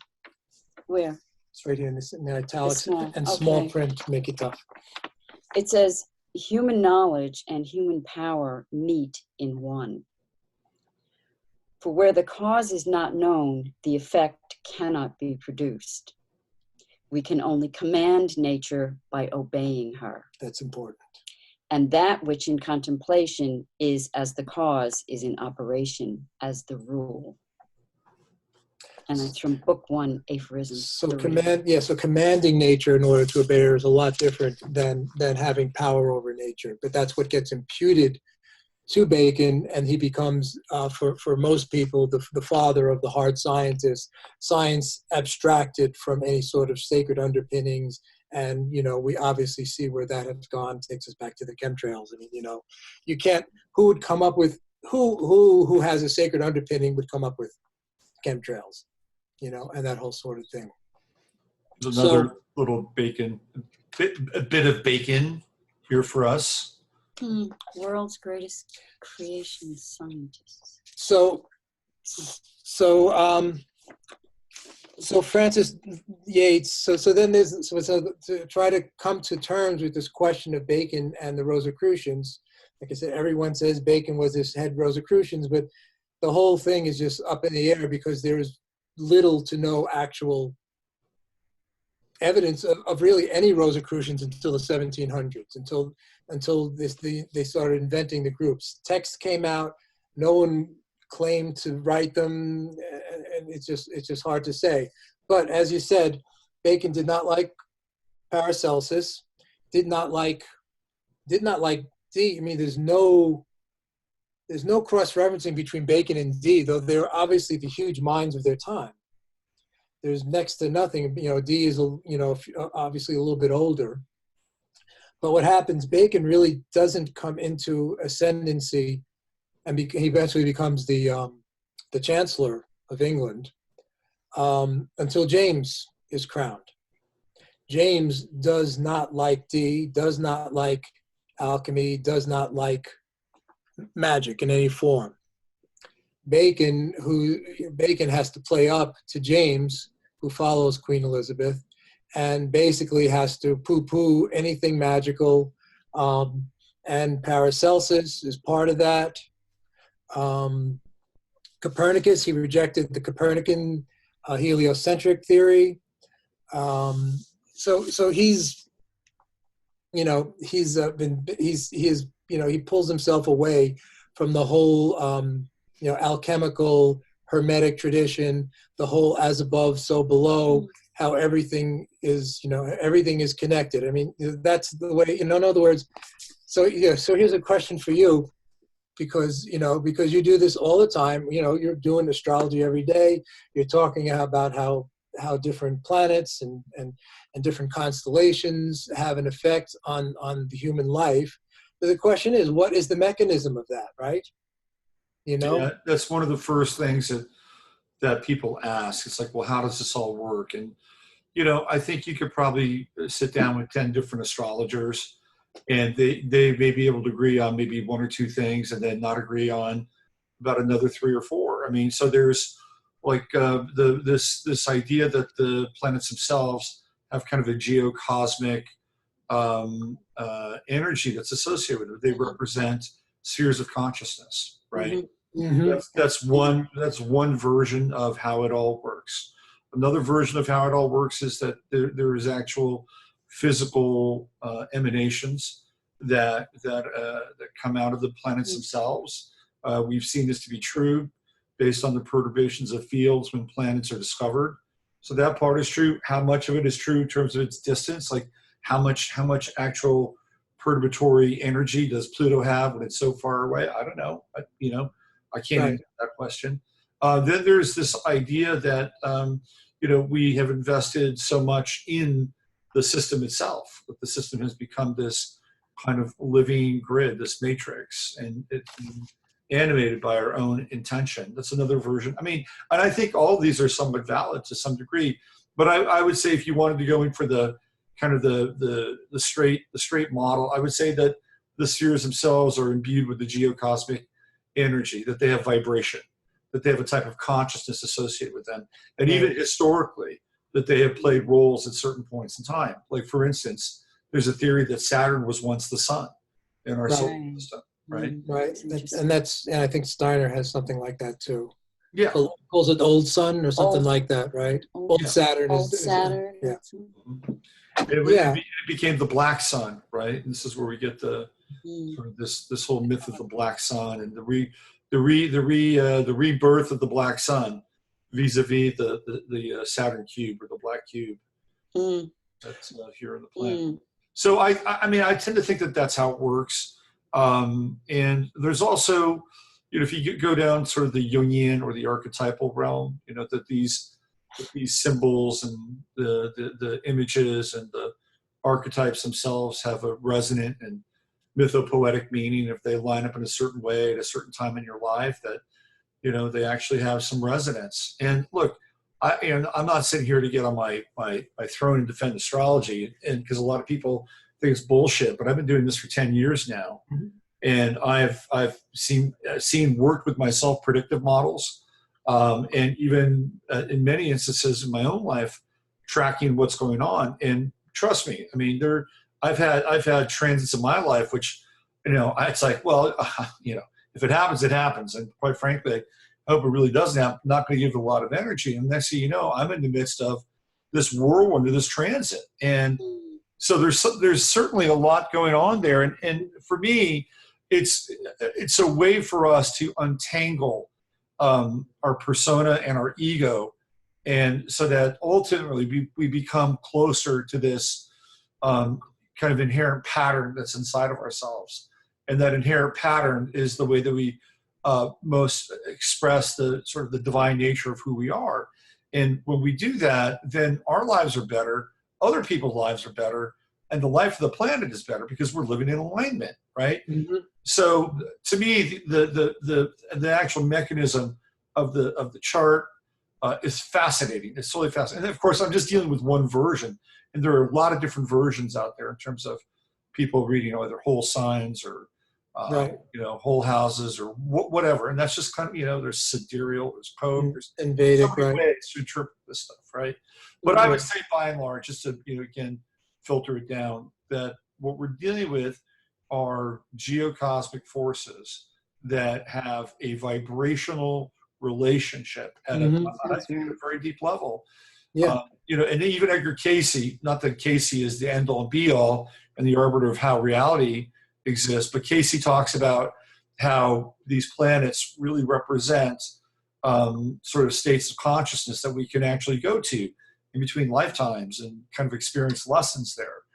Where? It's right here in the italics and Okay. small print to make it tough. It says, human knowledge and human power meet in one. For where the cause is not known, the effect cannot be produced. We can only command nature by obeying her. That's important. And that which in contemplation is as the cause is in operation as the rule. And that's from book 1, Aphorisms. So commanding nature in order to obey her is a lot different than having power over nature. But that's what gets imputed to Bacon, and he becomes, for most people, the father of the hard scientists. Science abstracted from any sort of sacred underpinnings, and we obviously see where that has gone. Takes us back to the chemtrails. I mean, you can't. Who would come up with who has a sacred underpinning would come up with chemtrails, and that whole sort of thing. Another little Bacon, a bit of Bacon here for us. World's greatest creation scientists. So Francis Yates. So then there's to try to come to terms with this question of Bacon and the Rosicrucians. Like I said, everyone says Bacon was this head Rosicrucians, but the whole thing is just up in the air because there is little to no actual evidence of really any Rosicrucians until the 1700s, until they started inventing the groups. Texts came out, no one claimed to write them, and it's just hard to say. But as you said, Bacon did not like Paracelsus, did not like Dee. I mean, there's no cross-referencing between Bacon and Dee, though they're obviously the huge minds of their time. there's next to nothing. Dee is, obviously a little bit older. But what happens, Bacon really doesn't come into ascendancy, and he eventually becomes the Chancellor of England until James is crowned. James does not like Dee, does not like alchemy, does not like magic in any form. Bacon has to play up to James, who follows Queen Elizabeth, and basically has to poo-poo anything magical. And Paracelsus is part of that. Copernicus, he rejected the Copernican heliocentric theory. So he's, he pulls himself away from the whole, alchemical hermetic tradition, the whole as above, so below, how everything is connected. I mean, that's the way, in other words, so here's a question for you, because you do this all the time, you're doing astrology every day, you're talking about how different planets and different constellations have an effect on the human life. But the question is, what is the mechanism of that, right? Yeah, that's one of the first things that people ask. It's like, well, how does this all work? And, I think you could probably sit down with 10 different astrologers, and they may be able to agree on maybe one or two things and then not agree on about another 3 or 4. I mean, so there's like this idea that the planets themselves have kind of a geocosmic energy that's associated with it. They represent spheres of consciousness, right? Mm-hmm. That's one version of how it all works. Another version of how it all works is that there is actual physical emanations that come out of the planets themselves. We've seen this to be true based on the perturbations of fields when planets are discovered. So that part is true. How much of it is true in terms of its distance? Like how much actual perturbatory energy does Pluto have when it's so far away? I don't know. I can't answer that question. Then there's this idea that we have invested so much in the system itself, that the system has become this kind of living grid, this matrix, and it's animated by our own intention. That's another version. I mean, and I think all of these are somewhat valid to some degree, but I would say if you wanted to go in for the kind of the straight model, I would say that the spheres themselves are imbued with the geocosmic energy, that they have vibration, that they have a type of consciousness associated with them, and even historically, that they have played roles at certain points in time. Like, for instance, there's a theory that Saturn was once the sun in our solar system, right? Right, and I think Steiner has something like that too. Yeah. Calls it old sun or something like that, right? Old Saturn. Old Saturn. Yeah. It became the black sun, right? And this is where we get the sort of this whole myth of the black sun and the rebirth of the black sun vis-a-vis the Saturn cube or the black cube that's here on the planet. So I mean, I tend to think that that's how it works. And there's also, if you go down sort of the Jungian or the archetypal realm, that these symbols and the images and the archetypes themselves have a resonant and mythopoetic meaning if they line up in a certain way at a certain time in your life, that they actually have some resonance. And look, I'm not sitting here to get on my throne and defend astrology, and because a lot of people think it's bullshit, but I've been doing this for 10 years now, and I've seen worked with my self-predictive models, and even in many instances in my own life, tracking what's going on. And trust me, I mean, I've had transits in my life which, it's like, well, if it happens, it happens. And quite frankly, I hope it really doesn't happen. I'm not going to give it a lot of energy. And next thing you know, I'm in the midst of this whirlwind of this transit. And so there's certainly a lot going on there. And for me, it's a way for us to untangle our persona and our ego, and so that ultimately we become closer to this kind of inherent pattern that's inside of ourselves. And that inherent pattern is the way that we most express the sort of the divine nature of who we are. And when we do that, then our lives are better, other people's lives are better, and the life of the planet is better because we're living in alignment, right? Mm-hmm. So to me, the actual mechanism of the chart is fascinating. It's totally fascinating. And of course, I'm just dealing with one version, and there are a lot of different versions out there in terms of people reading either whole signs or Right. whole houses or whatever. And that's just kind of, there's sidereal, there's pope, there's and Vedic, so many right? ways to interpret this stuff, right? But I would say by and large, just to, again, filter it down, that what we're dealing with are geocosmic forces that have a vibrational relationship at a very deep level. Yeah. And even Edgar Cayce, not that Cayce is the end all and be all and the arbiter of how reality exists, but Cayce talks about how these planets really represent sort of states of consciousness that we can actually go to in between lifetimes and kind of experience lessons there.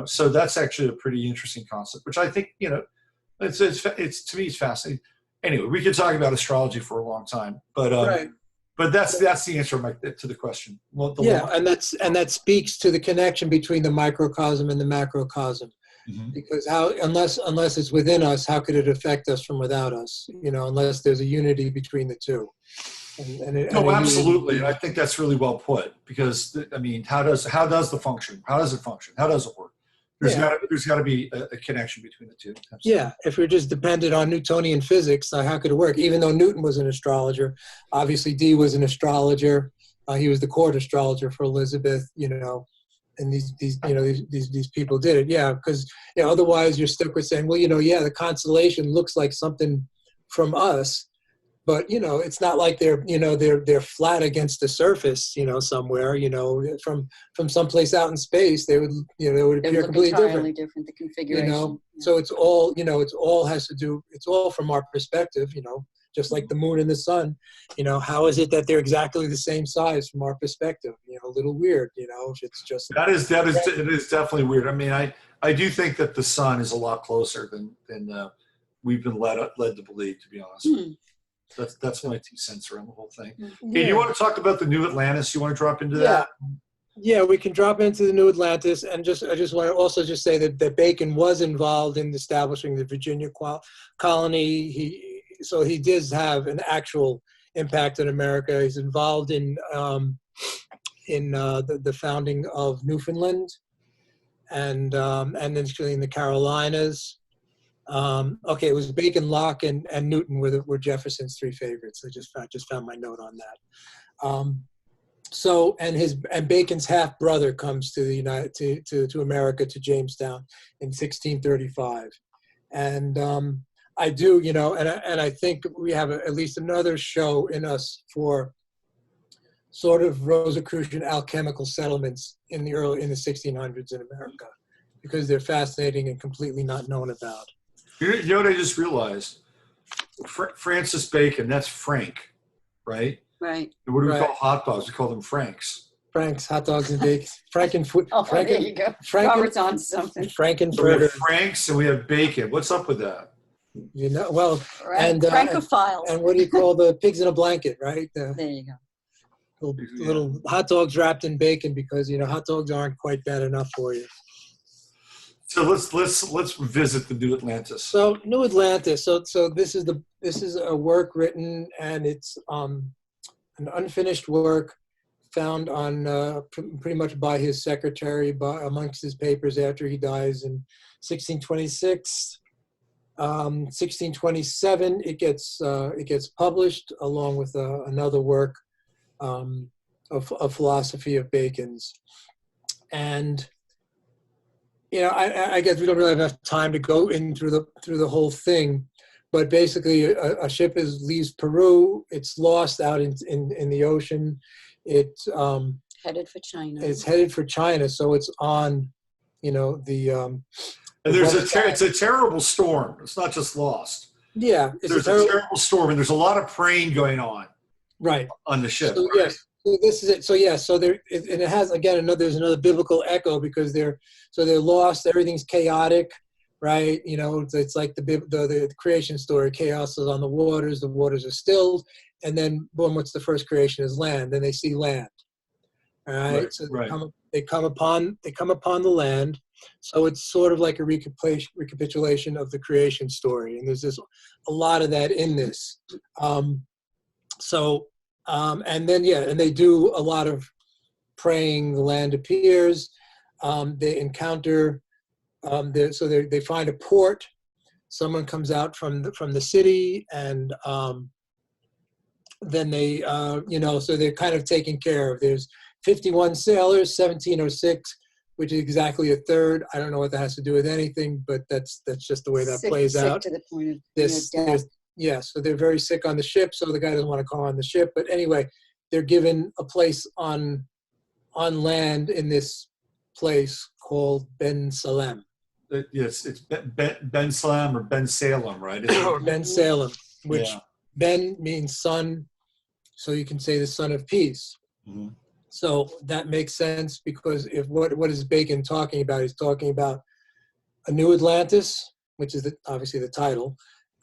So that's actually a pretty interesting concept, which I think, it's to me, it's fascinating. Anyway, we could talk about astrology for a long time, but Right. But that's the answer to the question. Well, and that speaks to the connection between the microcosm and the macrocosm. Mm-hmm. Because unless it's within us, how could it affect us from without us? Unless there's a unity between the two. Absolutely. And I think that's really well put, because I mean, how does it function? How does it work? There's got to be a connection between the two. Absolutely. Yeah. If we're just dependent on Newtonian physics, how could it work? Even though Newton was an astrologer, obviously Dee was an astrologer. He was the court astrologer for Elizabeth. And these people did it. Yeah, because otherwise you're stuck with saying, well, the constellation looks like something from us, but it's not like they're flat against the surface, somewhere, from someplace out in space, they would appear completely different. The configuration. So it's all it's all from our perspective, just like the moon and the sun, how is it that they're exactly the same size from our perspective? A little weird, if it's just. It is definitely weird. I mean, I do think that the sun is a lot closer than we've been led to believe, to be honest. That's my 2 cents around the whole thing. Yeah. Hey, do you want to talk about the New Atlantis? You want to drop into that? Yeah, we can drop into the New Atlantis, and I just want to also just say that Bacon was involved in establishing the Virginia colony. He does have an actual impact in America. He's involved in the founding of Newfoundland, and then in the Carolinas. It was Bacon, Locke, and Newton were Jefferson's 3 favorites. I just found my note on that. And Bacon's half brother comes to to America, to Jamestown in 1635, and I do, and I think we have at least another show in us for sort of Rosicrucian alchemical settlements in the 1600s in America, because they're fascinating and completely not known about. You know what I just realized? Francis Bacon, that's Frank, right? Right. And what do we call hot dogs? We call them Franks. Franks, hot dogs and bacon. Frankenfoot. There you go. Robert's on something. Frankenfurter. So we have Franks and we have bacon. What's up with that? Francophile. And what do you call the pigs in a blanket, right? There you go. Little hot dogs wrapped in bacon, because hot dogs aren't quite bad enough for you. So let's visit the New Atlantis. So New Atlantis. So this is a work written, and it's an unfinished work found on pretty much by his secretary, amongst his papers after he dies in 1626. 1627, it gets published along with another work of philosophy of Bacon's, and I guess we don't really have enough time to go in through the whole thing, but basically a ship leaves Peru. It's lost out in the ocean. It's headed for China. It's headed for China, so it's on the. And it's a terrible storm. It's not just lost. Yeah, there's a terrible storm, and there's a lot of praying going on. Right. On the ship. So, right? Yes. So this is it. So yeah. So and it has there's another biblical echo, because they're lost. Everything's chaotic, right? You know, it's like the creation story. Chaos is on the waters are stilled, and then boom, what's the first creation is land. Then they see land. All right, Right, so right. they come upon the land. So it's sort of like a recapitulation of the creation story, and there's a lot of that in this. And then and they do a lot of praying. The land appears. They encounter. They find a port. Someone comes out from the city, and then they so they're kind of taken care of. There's 51 sailors, 1706, which is exactly a third. I don't know what that has to do with anything, but that's just the way that plays out. Sick to the point of death. So they're very sick on the ship, so the guy doesn't want to call on the ship. But anyway, they're given a place on land in this place called Ben Salem. Yes, it's Ben Salem or Ben Salem, right? Or Ben Salem, which Ben means son, so you can say the son of peace. Mm-hmm. So that makes sense, because if what is Bacon talking about? He's talking about a new Atlantis, which is obviously the title,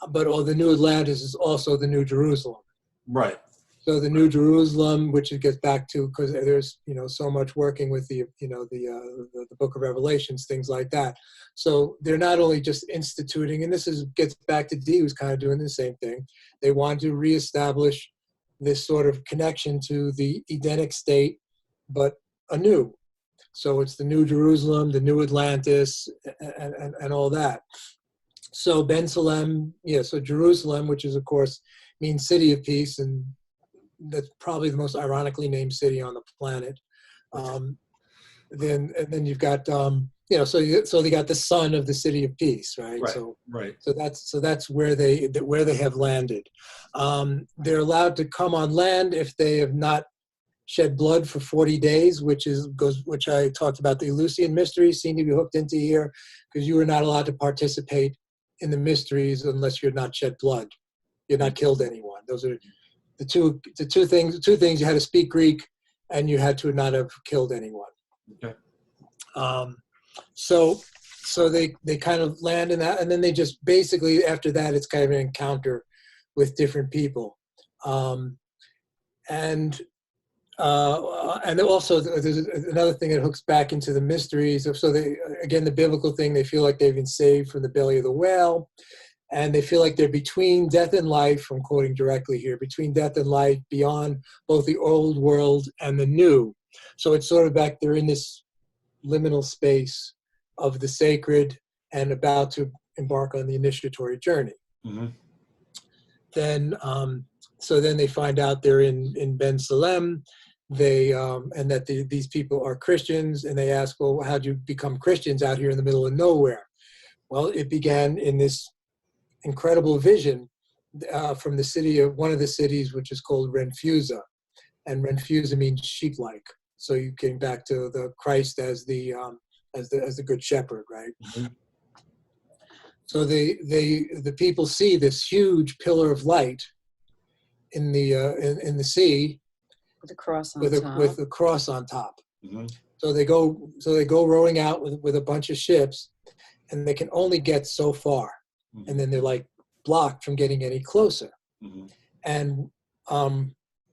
but the new Atlantis is also the New Jerusalem. Right. So the New Jerusalem, which it gets back to, because there's so much working with the Book of Revelations, things like that. So they're not only just instituting, and this gets back to Dee, who's kind of doing the same thing. They want to reestablish this sort of connection to the Edenic state, but anew. So it's the New Jerusalem, the New Atlantis, and all that. So Ben Salem, so Jerusalem, which is of course means city of peace, and that's probably the most ironically named city on the planet. Then you've got so they got the son of the city of peace, right? Right. So that's where they have landed. They're allowed to come on land if they have not shed blood for 40 days, which I talked about. The Eleusinian mysteries seem to be hooked into here, because you are not allowed to participate in the mysteries unless you're not shed blood. You're not killed anyone. Those are the two things. You had to speak Greek, and you had to not have killed anyone. Okay. So they kind of land in that, and then they just basically, after that, it's kind of an encounter with different people. And also there's another thing that hooks back into the mysteries of, the biblical thing, they feel like they've been saved from the belly of the whale, and they feel like they're between death and life. I'm quoting directly here: between death and life, beyond both the old world and the new. So it's sort of back, they're in this liminal space of the sacred and about to embark on the initiatory journey. Mm-hmm. Then they find out they're in Ben Salem. And that these people are Christians, and they ask, well, how'd you become Christians out here in the middle of nowhere? Well, it began in this incredible vision from one of the cities, which is called Renfusa, and Renfusa means sheep-like. So you came back to the Christ as the good shepherd, right? Mm-hmm. So the people see this huge pillar of light in the sea, with a cross on top. With a cross on top. Mm-hmm. So they go rowing out with a bunch of ships, and they can only get so far, mm-hmm. and then they're like blocked from getting any closer. Mm-hmm. And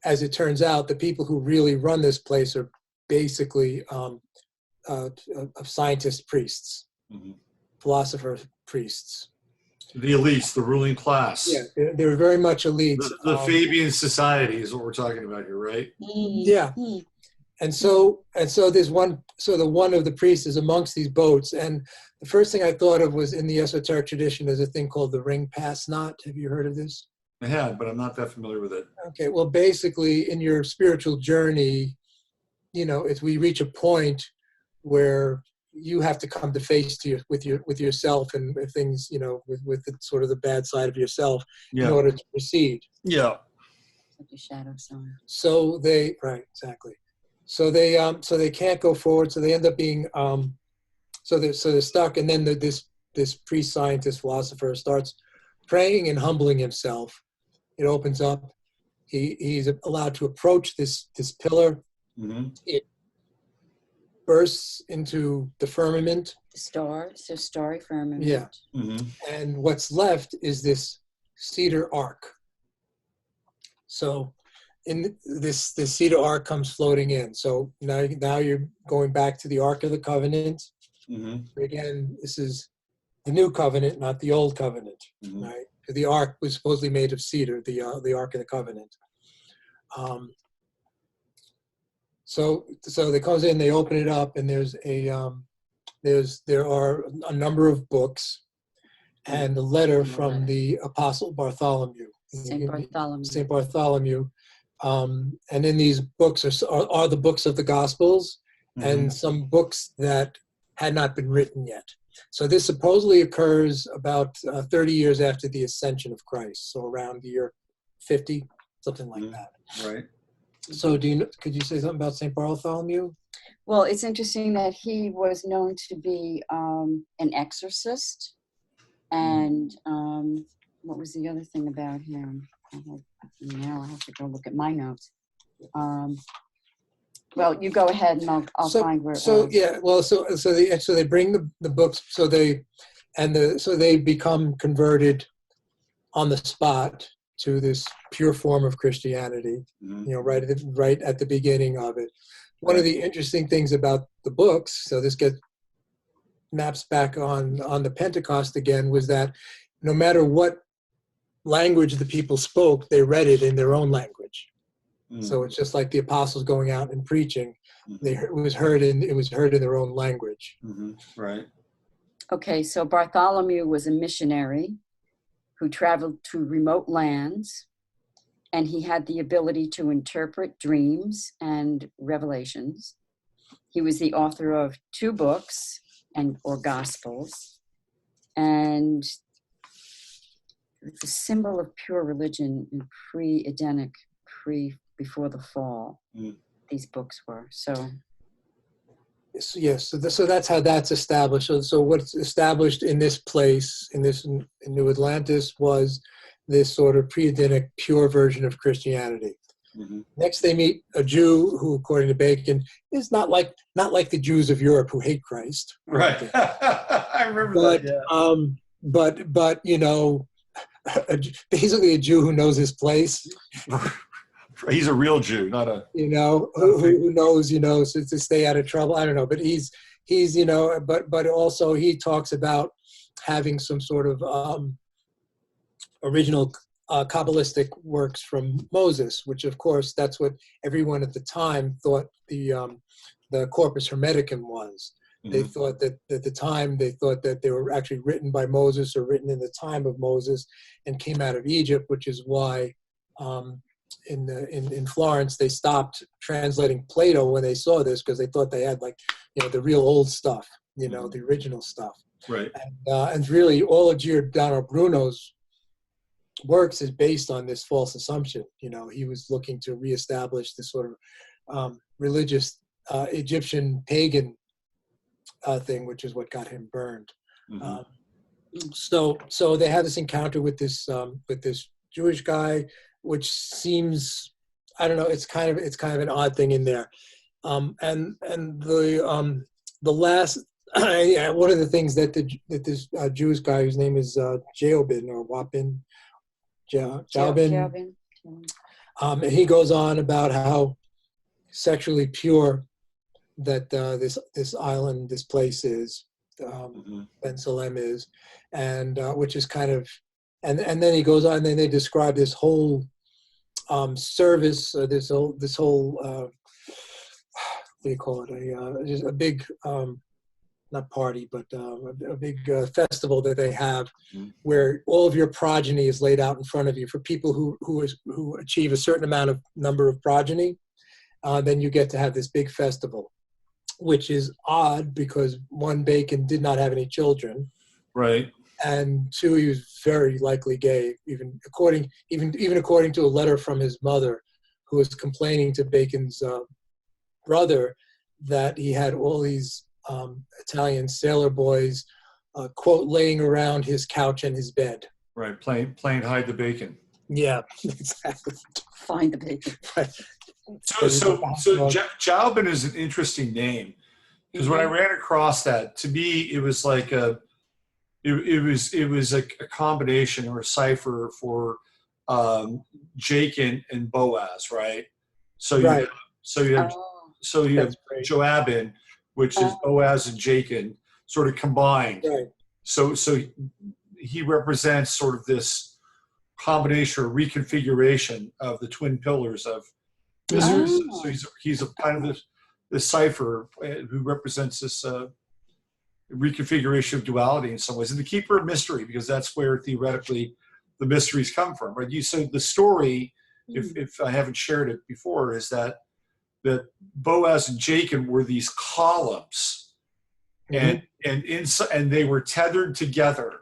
as it turns out, the people who really run this place are basically scientist priests, mm-hmm. philosopher priests. The elites, the ruling class. Yeah, they're very much elites. The Fabian society is what we're talking about here, right? Yeah. And so there's one of the priests is amongst these boats, and the first thing I thought of was, in the esoteric tradition, there's a thing called the ring pass knot. Have you heard of this? I had, but I'm not that familiar with it. Okay, well, basically, in your spiritual journey, we reach a point where you have to come to face with yourself and things, with the sort of the bad side of yourself in order to proceed. Yeah. Like a shadow sign. So exactly. So they can't go forward. So they end up being so they're stuck. And then this pre-scientist philosopher starts praying and humbling himself. It opens up. He's allowed to approach this pillar. Mm-hmm. It bursts into the firmament, The stars, the starry firmament. Yeah. Mm-hmm. And what's left is this cedar ark. So in this cedar ark comes floating in. So now you're going back to the Ark of the Covenant. Mm-hmm. Again, this is the new covenant, not the old covenant, Mm-hmm. right? The ark was supposedly made of cedar, the Ark of the Covenant. So they comes in, they open it up, and there are a number of books and a letter from the Apostle Bartholomew. Saint Bartholomew. Saint Bartholomew. And in these books are the books of the Gospels, Mm-hmm. and some books that had not been written yet. So this supposedly occurs about 30 years after the ascension of Christ, so around the year 50, something like Mm-hmm. that. Right. So could you say something about Saint Bartholomew? Well, it's interesting that he was known to be an exorcist. And what was the other thing about him? Now I have to go look at my notes. Well, you go ahead, and I'll find where it was. Yeah, well, so they bring the books, so they become converted on the spot to this pure form of Christianity. Mm-hmm. You know, right at the beginning of it. One of the interesting things about the books, so this maps back on the Pentecost again, was that no matter what language the people spoke, they read it in their own language. Mm. So it's just like the apostles going out and preaching. Mm-hmm. It was heard in their own language. Mm-hmm. Right. Okay, so Bartholomew was a missionary who traveled to remote lands, and he had the ability to interpret dreams and revelations. He was the author of 2 books or gospels, and the symbol of pure religion in pre-Edenic, before the fall. These books were so. Yes, so that's how that's established. So what's established in this place, in New Atlantis, was this sort of pre-Edenic pure version of Christianity. Mm-hmm. Next, they meet a Jew who, according to Bacon, is not like the Jews of Europe who hate Christ. Right. I remember that. Yeah. But you know, basically a Jew who knows his place. He's a real Jew, not a. You know, who knows, you know, to stay out of trouble. I don't know, but he's you know, but also he talks about having some sort of original Kabbalistic works from Moses, which of course that's what everyone at the time thought the Corpus Hermeticum was. Mm-hmm. They thought that at the time they were actually written by Moses or written in the time of Moses and came out of Egypt, which is why in Florence they stopped translating Plato when they saw this, because they thought they had, like, you know, the real old stuff, you know, the original stuff. Right. And really all of Giordano Bruno's works is based on this false assumption. You know, he was looking to reestablish this sort of religious Egyptian pagan thing, which is what got him burned. Mm-hmm. So they have this encounter with this Jewish guy, which seems, I don't know, it's kind of an odd thing in there. And the last one of the things that this Jewish guy, whose name is Jaobin or Wapin, Jaobin, and he goes on about how sexually pure that this island, this place is, Ben Salem is, and which is kind of, and then he goes on, and then they describe this whole service, this whole what do you call it? Just a big not party, but a big festival that they have, where all of your progeny is laid out in front of you for people who achieve a certain number of progeny. Then you get to have this big festival, which is odd because 1, Bacon did not have any children, right, and 2, he was very likely gay, even according to a letter from his mother, who was complaining to Bacon's brother that he had all these Italian sailor boys, quote, laying around his couch and his bed. Right, playing hide the bacon. Yeah, exactly. Find the bacon. So Jaubin is an interesting name Because when I ran across that, to me, it was like it was a combination or a cipher for Jake and Boaz, right? So you Right. you have That's great. Joabin, which is Boaz and Jachin, sort of combined. Right. So he represents sort of this combination or reconfiguration of the twin pillars of mysteries. So he's a kind of this cipher who represents this reconfiguration of duality in some ways, and the keeper of mystery, because that's where theoretically the mysteries come from, right? So the story, if I haven't shared it before, is that Boaz and Jachin were these columns, and they were tethered together,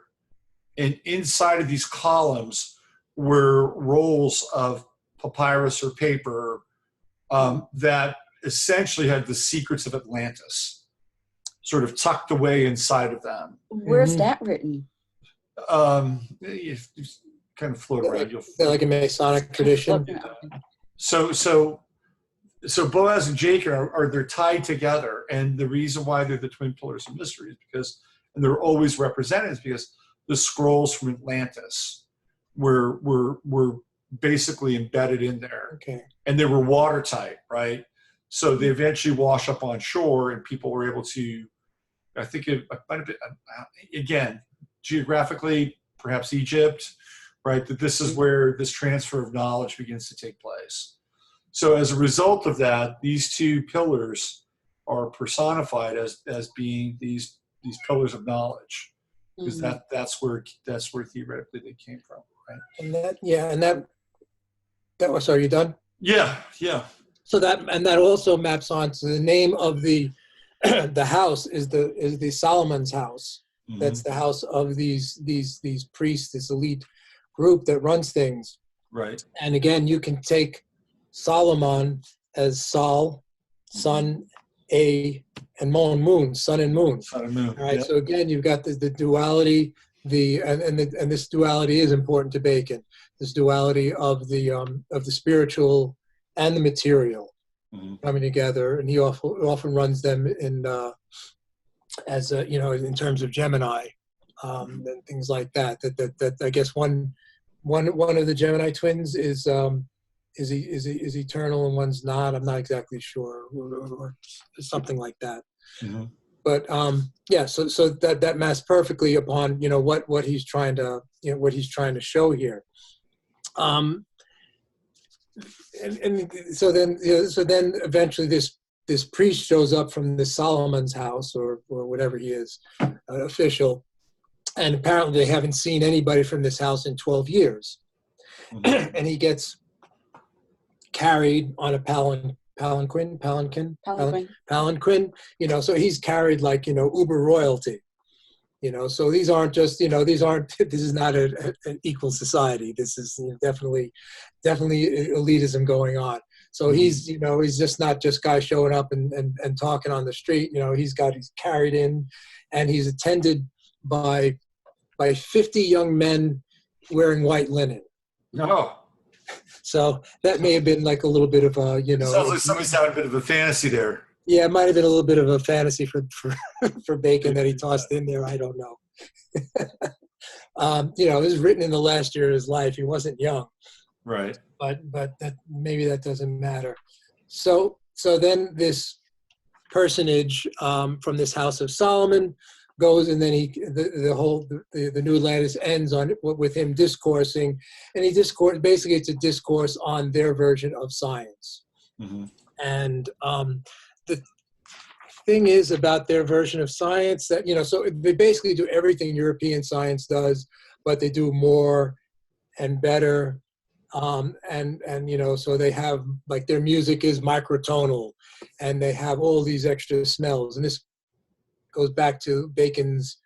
and inside of these columns were rolls of papyrus or paper that essentially had the secrets of Atlantis sort of tucked away inside of them. Where's that written? You kind of float around. They're like a Masonic tradition. So Boaz and Jachin they're tied together, and the reason why they're the twin pillars of mystery is because, and they're always represented, is because the scrolls from Atlantis were basically embedded in there, and they were watertight, right? So they eventually wash up on shore, and people were able to, I think it might have been, again, geographically, perhaps Egypt, right? That this is where this transfer of knowledge begins to take place. So as a result of that, these two pillars are personified as being these pillars of knowledge, because that's where theoretically they came from, right? And that was, are you done? Yeah. So that also maps onto the name of the the house is the Solomon's house. That's the house of these priests, this elite group that runs things. Right. And again, you can take Solomon as Sol, sun, and moon, sun and moon. Sun and moon. All right. Yep. So again, you've got the duality, and this duality is important to Bacon. This duality of the spiritual and the material coming together, and he often runs them in as in terms of Gemini and things like that. That I guess one of the Gemini twins is eternal and one's not. I'm not exactly sure, or something like that. But so that maps perfectly upon what he's trying to show here. And so then eventually this priest shows up from the Solomon's house or whatever he is, an official, and apparently they haven't seen anybody from this house in 12 years. And he gets carried on a palanquin, so he's carried like, uber royalty, so these aren't just, this is not an equal society. This is definitely elitism going on. So he's just not just guys showing up and talking on the street. He's carried in, and he's attended by 50 young men wearing white linen. No. So that may have been like a little bit of a, Sounds like somebody's having a bit of a fantasy there. Yeah, it might have been a little bit of a fantasy for Bacon that he tossed in there. I don't know. It was written in the last year of his life. He wasn't young. Right. But that maybe that doesn't matter. So then this personage from this House of Solomon goes, and then the New Atlantis ends on with him discoursing, and basically it's a discourse on their version of science. And the thing is about their version of science that so they basically do everything European science does, but they do more and better. So they have, like, their music is microtonal, and they have all these extra smells, and this goes back to Bacon's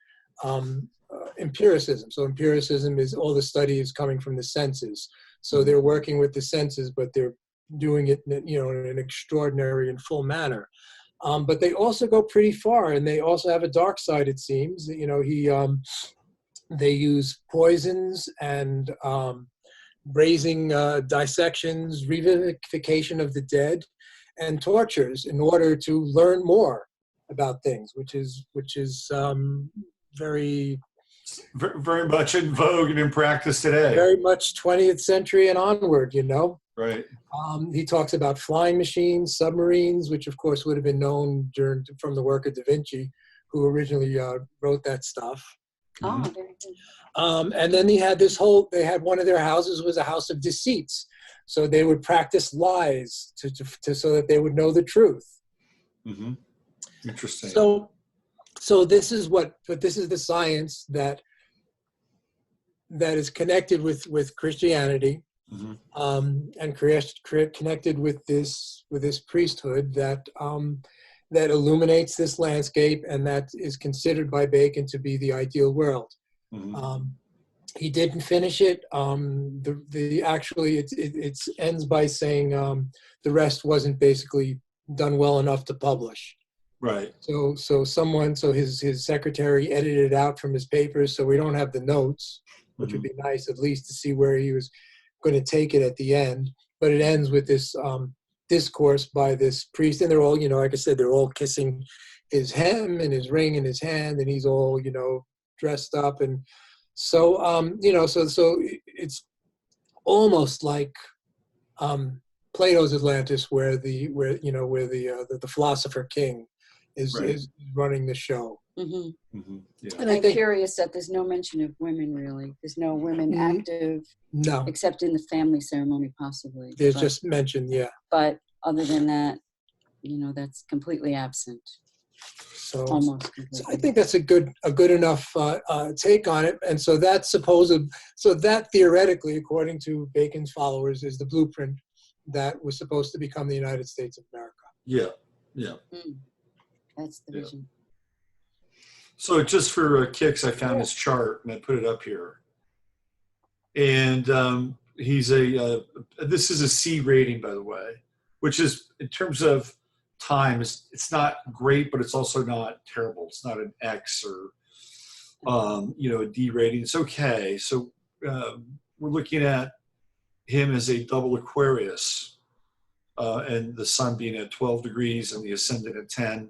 empiricism. So empiricism is all the study is coming from the senses. So they're working with the senses, but they're doing it in an extraordinary and full manner. But they also go pretty far, and they also have a dark side, it seems. They use poisons and raising dissections, revivification of the dead, and tortures in order to learn more. about things, which is very Very much in vogue and in practice today. very much 20th century and onward, you know. Right. He talks about flying machines, submarines, which of course would have been known from the work of Da Vinci, who originally wrote that stuff. Oh, very good. And then they had one of their houses was a house of deceits. So they would practice lies so that they would know the truth. Mm-hmm. Interesting. So this is the science that is connected with Christianity, mm-hmm. and connected with this priesthood that illuminates this landscape, and that is considered by Bacon to be the ideal world. Mm-hmm. He didn't finish it. It ends by saying the rest wasn't basically done well enough to publish. Right. So his secretary edited it out from his papers, so we don't have the notes, which would be nice at least to see where he was going to take it at the end. But it ends with this discourse by this priest, and they're all, like I said, they're all kissing his hem and his ring in his hand, and he's all, dressed up, and so so it's almost like Plato's Atlantis, where the philosopher king is running the show. Mm-hmm. Mm-hmm. Yeah. And I'm curious that there's no mention of women, really. There's no women active, no, except in the family ceremony, possibly. There's just mentioned, yeah. But other than that, that's completely absent. So, almost completely. So I think that's a good enough take on it. And so that theoretically, according to Bacon's followers, is the blueprint that was supposed to become the United States of America. Yeah, yeah. That's the vision. So just for kicks, I found this chart and I put it up here. And he's this is a C rating, by the way, which is, in terms of time, it's not great, but it's also not terrible. It's not an X or, a D rating. It's okay. So we're looking at him as a double Aquarius, and the sun being at 12 degrees and the ascendant at 10.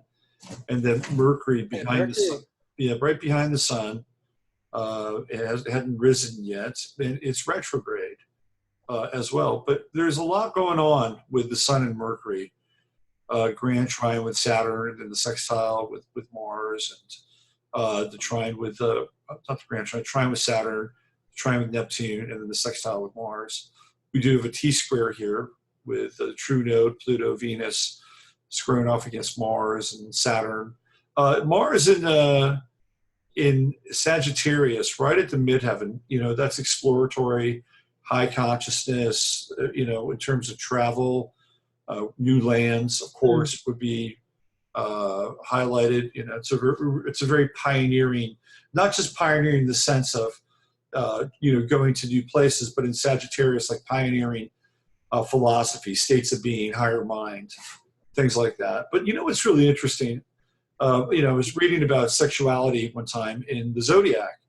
And then Mercury behind the sun. Yeah, right behind the sun. It hadn't risen yet. And it's retrograde as well. But there's a lot going on with the sun and Mercury. Grand trine with Saturn, and the sextile with Mars, and the trine with not the grand trine with Saturn, the trine with Neptune, and then the sextile with Mars. We do have a T-square here with the true node, Pluto, Venus, squaring off against Mars and Saturn. Mars in Sagittarius, right at the midheaven. That's exploratory, high consciousness. In terms of travel. New lands, of course, would be highlighted. It's a very pioneering, not just pioneering in the sense of going to new places, but in Sagittarius, like pioneering philosophy, states of being, higher mind, things like that. But what's really interesting, I was reading about sexuality one time in the Zodiac,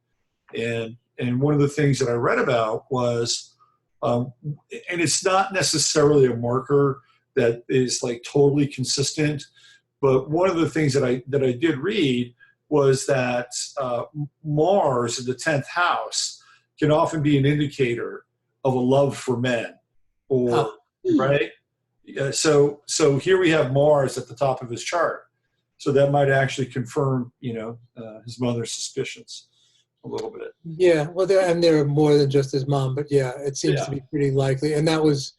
and one of the things that I read about was, and it's not necessarily a marker that is like totally consistent, but one of the things that I did read was that Mars in the 10th house can often be an indicator of a love for men, or right. So here we have Mars at the top of his chart, so that might actually confirm his mother's suspicions a little bit. Yeah, well, there are more than just his mom, but yeah, it seems to be pretty likely, and that was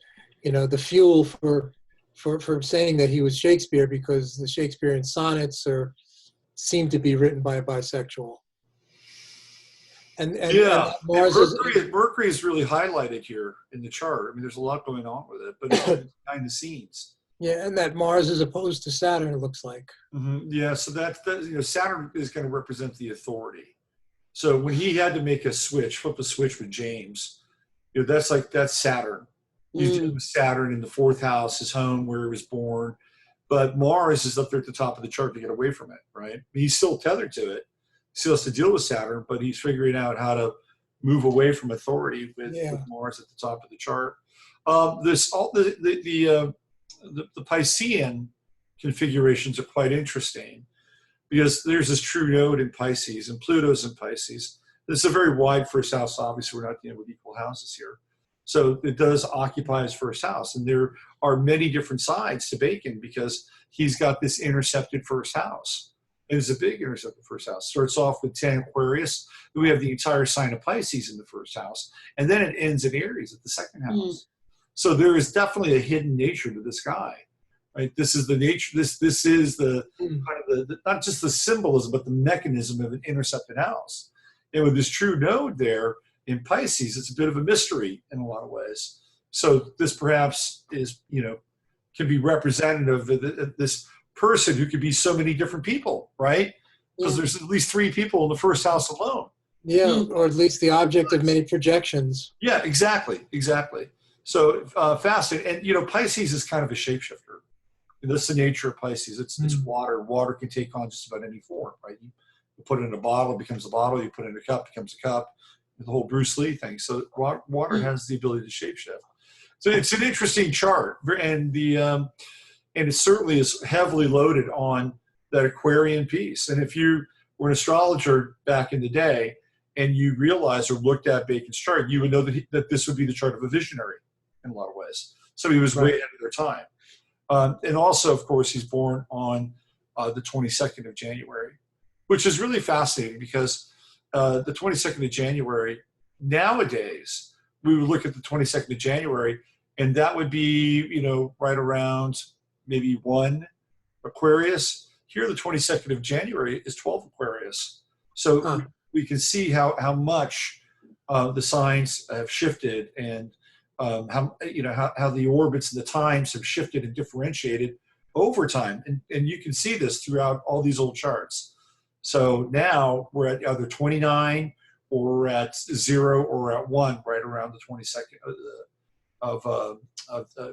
the fuel for saying that he was Shakespeare, because the Shakespearean sonnets seem to be written by a bisexual. And Mercury is really highlighted here in the chart. I mean, there's a lot going on with it, but it's behind the scenes. Yeah, and that Mars is opposed to Saturn, it looks like. Mm-hmm. Yeah, so that Saturn is going to represent the authority. So when he had to make flip a switch with James, that's Saturn. He's dealing with Saturn in the 4th house, his home where he was born. But Mars is up there at the top of the chart to get away from it, right? He's still tethered to it. He still has to deal with Saturn, but he's figuring out how to move away from authority with Mars at the top of the chart. The Piscean configurations are quite interesting. because there's this true node in Pisces, and Pluto's in Pisces. This is a very wide first house. Obviously, we're not dealing with equal houses here. So it does occupy his first house. And there are many different sides to Bacon because he's got this intercepted first house. And it's a big intercepted first house. Starts off with 10 Aquarius. Then we have the entire sign of Pisces in the first house. And then it ends in Aries at the second house. So there is definitely a hidden nature to this guy. Right? This is the nature. This is the kind of the not just the symbolism, but the mechanism of an intercepted house. And with this true node there in Pisces, it's a bit of a mystery in a lot of ways. So this perhaps is, can be representative of this person who could be so many different people, right? Because there's at least 3 people in the first house alone. Yeah, or at least the object of many projections. Yeah, exactly. So fascinating. And, Pisces is kind of a shapeshifter. And that's the nature of Pisces. It's water. Water can take on just about any form, right? You put it in a bottle, it becomes a bottle. You put it in a cup, it becomes a cup. The whole Bruce Lee thing. So water has the ability to shapeshift. So it's an interesting chart, and and it certainly is heavily loaded on that Aquarian piece. And if you were an astrologer back in the day and you realized or looked at Bacon's chart, you would know that this would be the chart of a visionary in a lot of ways. So he was way ahead of their time. And also, of course, he's born on the 22nd of January, which is really fascinating because the 22nd of January, nowadays, we would look at the 22nd of January, and that would be, right around maybe 1 Aquarius. Here, the 22nd of January is 12 Aquarius. So we can see how much the signs have shifted and how the orbits and the times have shifted and differentiated over time. And you can see this throughout all these old charts. So now we're at either 29 or we're at 0 or we're at 1 right around the 22nd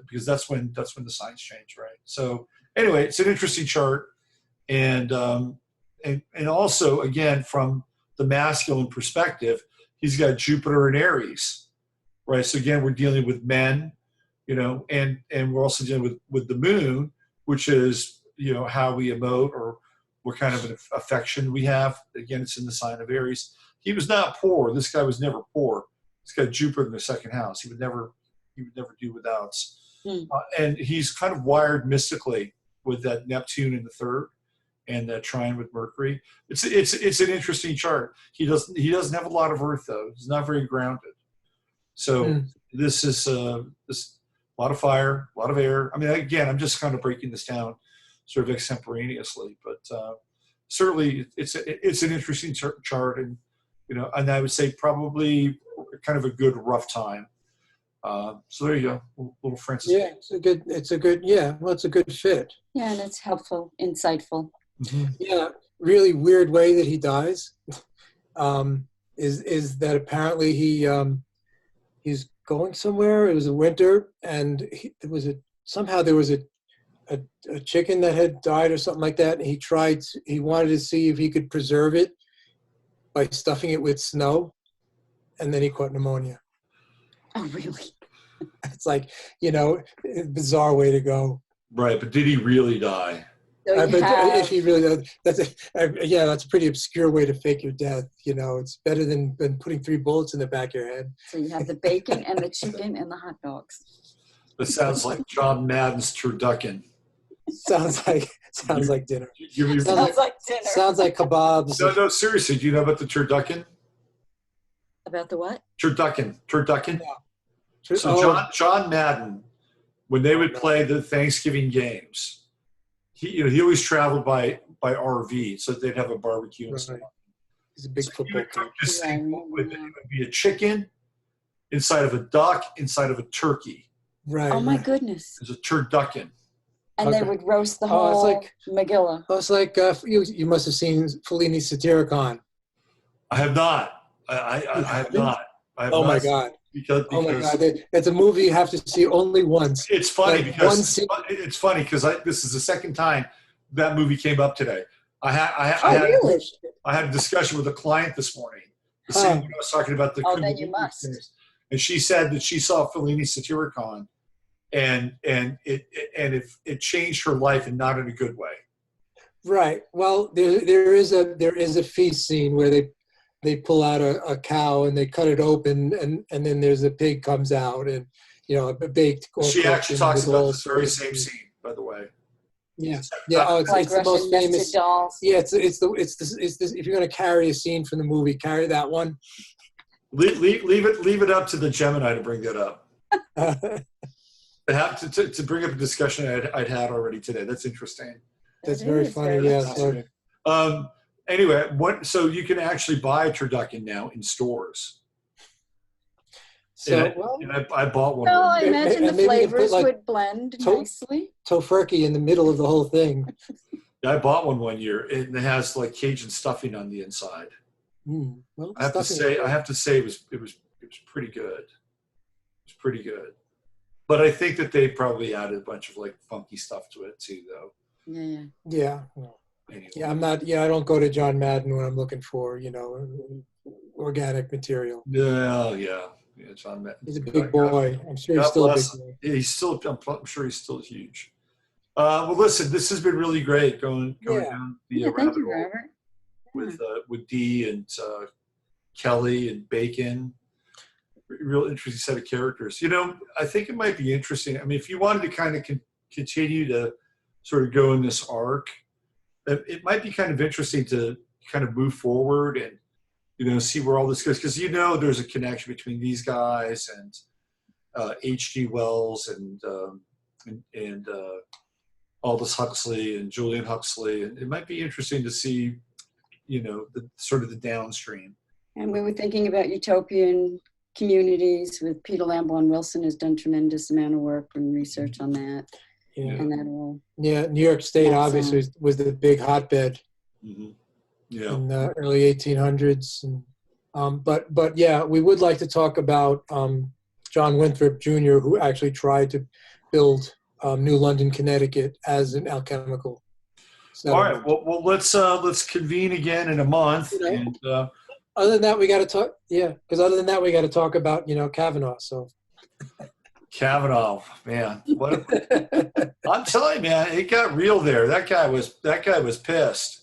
because that's when the signs change, right? So anyway, it's an interesting chart. And also, again, from the masculine perspective, he's got Jupiter in Aries, right? So again, we're dealing with men, and we're also dealing with the moon, which is, how we emote or what kind of an affection we have. Again, it's in the sign of Aries. He was not poor. This guy was never poor. He's got Jupiter in the second house. He would never do without. And he's kind of wired mystically with that Neptune in the third and that trine with Mercury. It's an interesting chart. He doesn't have a lot of Earth though. He's not very grounded. So this is a lot of fire, a lot of air. I mean, again, I'm just kind of breaking this down sort of extemporaneously, but certainly it's an interesting chart, and and I would say probably kind of a good rough time. So there you go, little Francis. Yeah, it's a good fit. Yeah, and it's helpful, insightful. Yeah, really weird way that he dies is that apparently he's going somewhere. It was a winter, and there was a chicken that had died or something like that, and he wanted to see if he could preserve it by stuffing it with snow, and then he caught pneumonia. Oh, really? It's like, a bizarre way to go. Right, but did he really die? So But if he really, that's a pretty obscure way to fake your death. It's better than putting 3 bullets in the back of your head. So you have the bacon and the chicken and the hot dogs. That sounds like John Madden's turducken. Sounds like dinner. Sounds like dinner. Sounds like kebabs. No, seriously. Do you know about the turducken? About the what? Turducken. No. So John Madden, when they would play the Thanksgiving games, he always traveled by RV, so they'd have a barbecue and stuff. He's a big football player. This thing would be a chicken inside of a duck inside of a turkey. Right. Oh my goodness. It's a turducken. And they would roast the whole Megillah. Oh, it's like you must have seen Fellini's Satiricon. I have not. I have not. Oh my God. Because oh my God, it's a movie you have to see only once. It's funny because this is the second time that movie came up today. I had a discussion with a client this morning. The same when I was talking about the. Oh, then you must. And she said that she saw Fellini's Satiricon, and it changed her life, and not in a good way. Right. Well, there is a feast scene where they pull out a cow and they cut it open, and then there's a pig comes out, and a baked. She actually talks with about all this very sorts of same food. scene, by the way. Yeah. Yeah. Oh, Like it's the Russian most nested famous. dolls. Yeah. It's if you're going to carry a scene from the movie, carry that one. Leave it up to the Gemini to bring that up. To bring up a discussion I'd had already today. That's interesting. That's very funny. Yeah. So, anyway, so you can actually buy a turducken now in stores. So I bought one. Well, I imagine the maybe you can put, flavors like, would blend nicely. Tofurkey in the middle of the whole thing. I bought one year, and it has like Cajun stuffing on the inside. Well, I have to say, it was pretty good. It was pretty good, but I think that they probably added a bunch of like funky stuff to it too, though. Yeah. Well, anyway. Yeah, I'm not. Yeah, I don't go to John Madden when I'm looking for organic material. Yeah. John Madden. He's a big boy. I'm sure he's still a big boy. Yeah, I'm sure he's still huge. Well, listen, this has been really great going down the rabbit hole with Dee and Kelly and Bacon. Real interesting set of characters. I think it might be interesting. I mean, if you wanted to kind of continue to sort of go in this arc, it might be kind of interesting to kind of move forward and see where all this goes, because there's a connection between these guys and H.G. Wells and Aldous Huxley and Julian Huxley, and it might be interesting to see, the sort of the downstream. And we were thinking about utopian communities with Peter Lamborn Wilson has done tremendous amount of work and research on that. Yeah. And that all. Yeah, New York State obviously was the big hotbed. Mm-hmm. Yeah. In the early 1800s. And, but yeah, we would like to talk about John Winthrop Jr., who actually tried to build New London, Connecticut as an alchemical settlement. All right. Well, let's convene again in a month. And other than that, we got to talk. Yeah, because other than that, we got to talk about Kavanaugh. So Kavanaugh, man, I'm telling you, man, it got real there. That guy was pissed.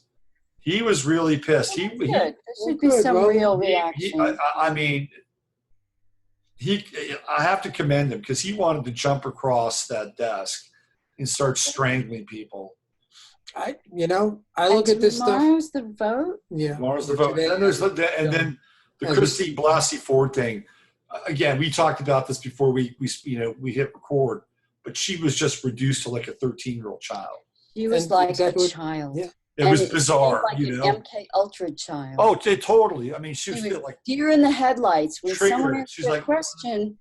He was really pissed. There should be some real reaction. I have to commend him, because he wanted to jump across that desk and start strangling people. I look at this stuff. Tomorrow's the vote. Yeah, tomorrow's the vote. And then the Christine Blasey Ford thing. Again, we talked about this before we hit record, but she was just reduced to like a 13-year-old child. She was like a child. Yeah. It was bizarre, like an MK Ultra child. Oh, totally. I mean, she was like deer in the headlights. When triggered. someone asked her a question,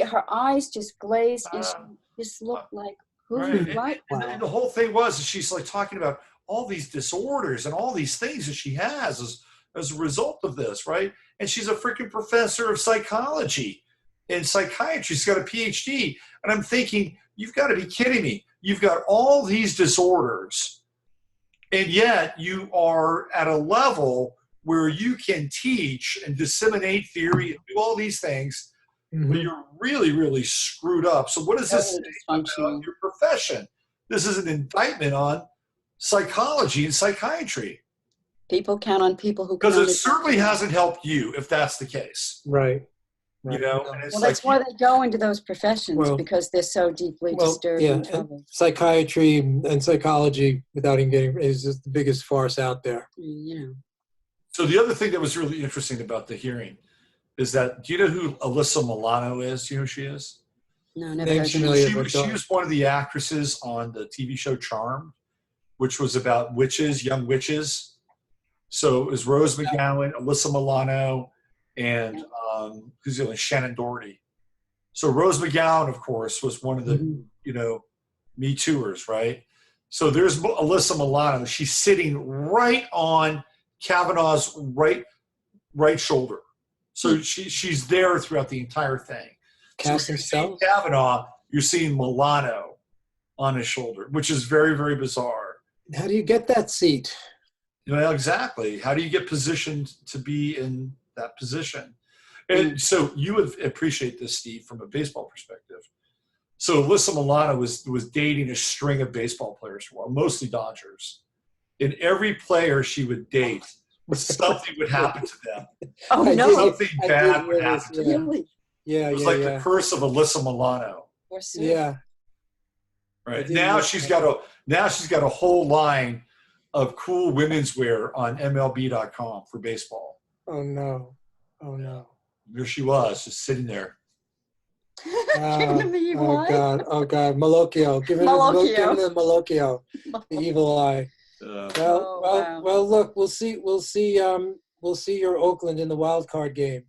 her eyes just glazed and she just looked like, who? Right. What? And the whole thing was, she's like talking about all these disorders and all these things that she has as a result of this, right? And she's a freaking professor of psychology and psychiatry. She's got a PhD. And I'm thinking, you've got to be kidding me. You've got all these disorders, and yet you are at a level where you can teach and disseminate theory and do all these things, but you're really, really screwed up. So what does this say about your profession? This is an indictment on psychology and psychiatry. People count on people who. Because it certainly hasn't helped you, if that's the case. Right. And it's that's why they go into those professions, because they're so deeply disturbed and troubled. Psychiatry and psychology, without even getting, is just the biggest farce out there. So the other thing that was really interesting about the hearing is that, do you know who Alyssa Milano is? Do you know who she is? No, never heard of her. She was one of the actresses on the TV show Charmed, which was about witches, young witches. So it was Rose McGowan, Alyssa Milano, and who's the other? Shannon Doherty. So Rose McGowan, of course, was one of the Me Tooers, right? So there's Alyssa Milano. She's sitting right on Kavanaugh's right shoulder. So she's there throughout the entire thing. Casting so Kavanaugh, you're seeing Milano on his shoulder, which is very, very bizarre. How do you get that seat? Exactly. How do you get positioned to be in that position? And so you would appreciate this, Steve, from a baseball perspective. So Alyssa Milano was dating a string of baseball players for a while, mostly Dodgers. And every player she would date, something would happen to them. Oh, I no. did- Something I bad did would hear happen this, to them. Really? Yeah, It was yeah, like yeah. the curse of Alyssa Milano. Or so. Yeah. Right. did Now hear she's that. got a whole line of cool women's wear on MLB.com for baseball. Oh no. Oh no. There she was, just sitting there. Giving him the evil Oh eye. God. Oh God. Malocchio. Give it the Malocchio. The evil eye. Uh, Well, look, we'll see your Oakland in the wild card game.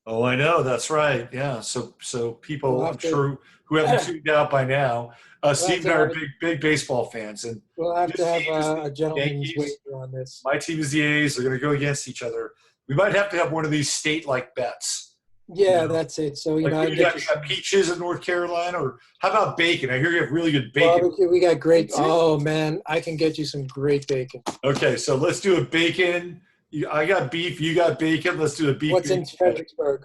oh, I know. That's right. Yeah. So people, We'll have I'm to- sure, who haven't tuned out by now, Steve and I are have big baseball fans, and We'll have to This have team is the a gentleman's Yankees. wager on this. my team is the A's. They're going to go against each other. We might have to have one of these state-like bets. Yeah, No. that's it. So Like, I what do you got? You got peaches in North Carolina, or how about bacon? I hear you have really good bacon. barbecue. We got great. Pizza? Oh man, I can get you some great bacon. Okay, so let's do a bacon. I got beef. You got bacon. Let's do a beef. What's in bacon. Fredericksburg?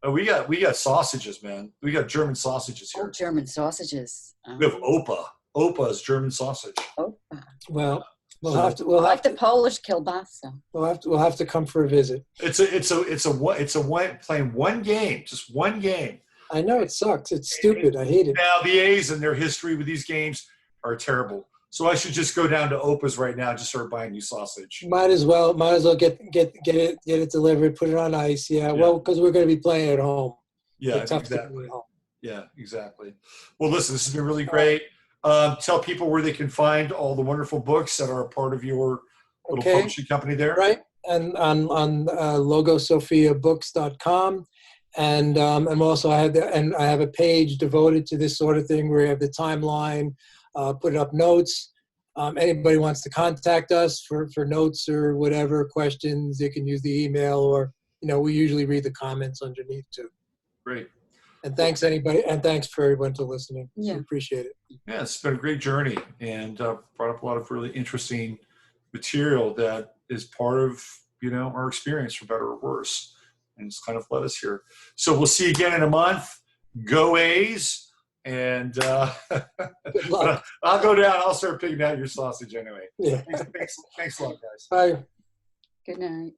Oh, we got sausages, man. We got German sausages Oh, here. German sausages. We have Opa. Opa is German sausage. Oh, Well, we'll So- have to. I like the Polish kielbasa. We'll have to come for a visit. Playing one game, just one game. I know it sucks. It's stupid. I hate it. Now the A's and their history with these games are terrible. So I should just go down to Opa's right now and just start buying new sausage. Might as well get it delivered. Put it on ice. Yeah. Well, because we're going to be playing at home. Yeah, It's tough to exactly. play at home. Yeah, exactly. Well, listen, this has been really great. Tell people where they can find all the wonderful books that are a part of your little Okay. publishing company there. Right. And on logosophiabooks.com. And also I have a page devoted to this sort of thing where you have the timeline, put up notes. Anybody wants to contact us for notes or whatever questions, they can use the email, or we usually read the comments underneath too. Great. And thanks for everyone to listening. Yeah. We appreciate it. Yeah, it's been a great journey and brought up a lot of really interesting material that is part of our experience, for better or worse, and it's kind of led us here. So we'll see you again in a month. Go A's, and Good luck. I'll go down. I'll start picking out your sausage anyway. Yeah. Thanks a lot, guys. Bye. Good night.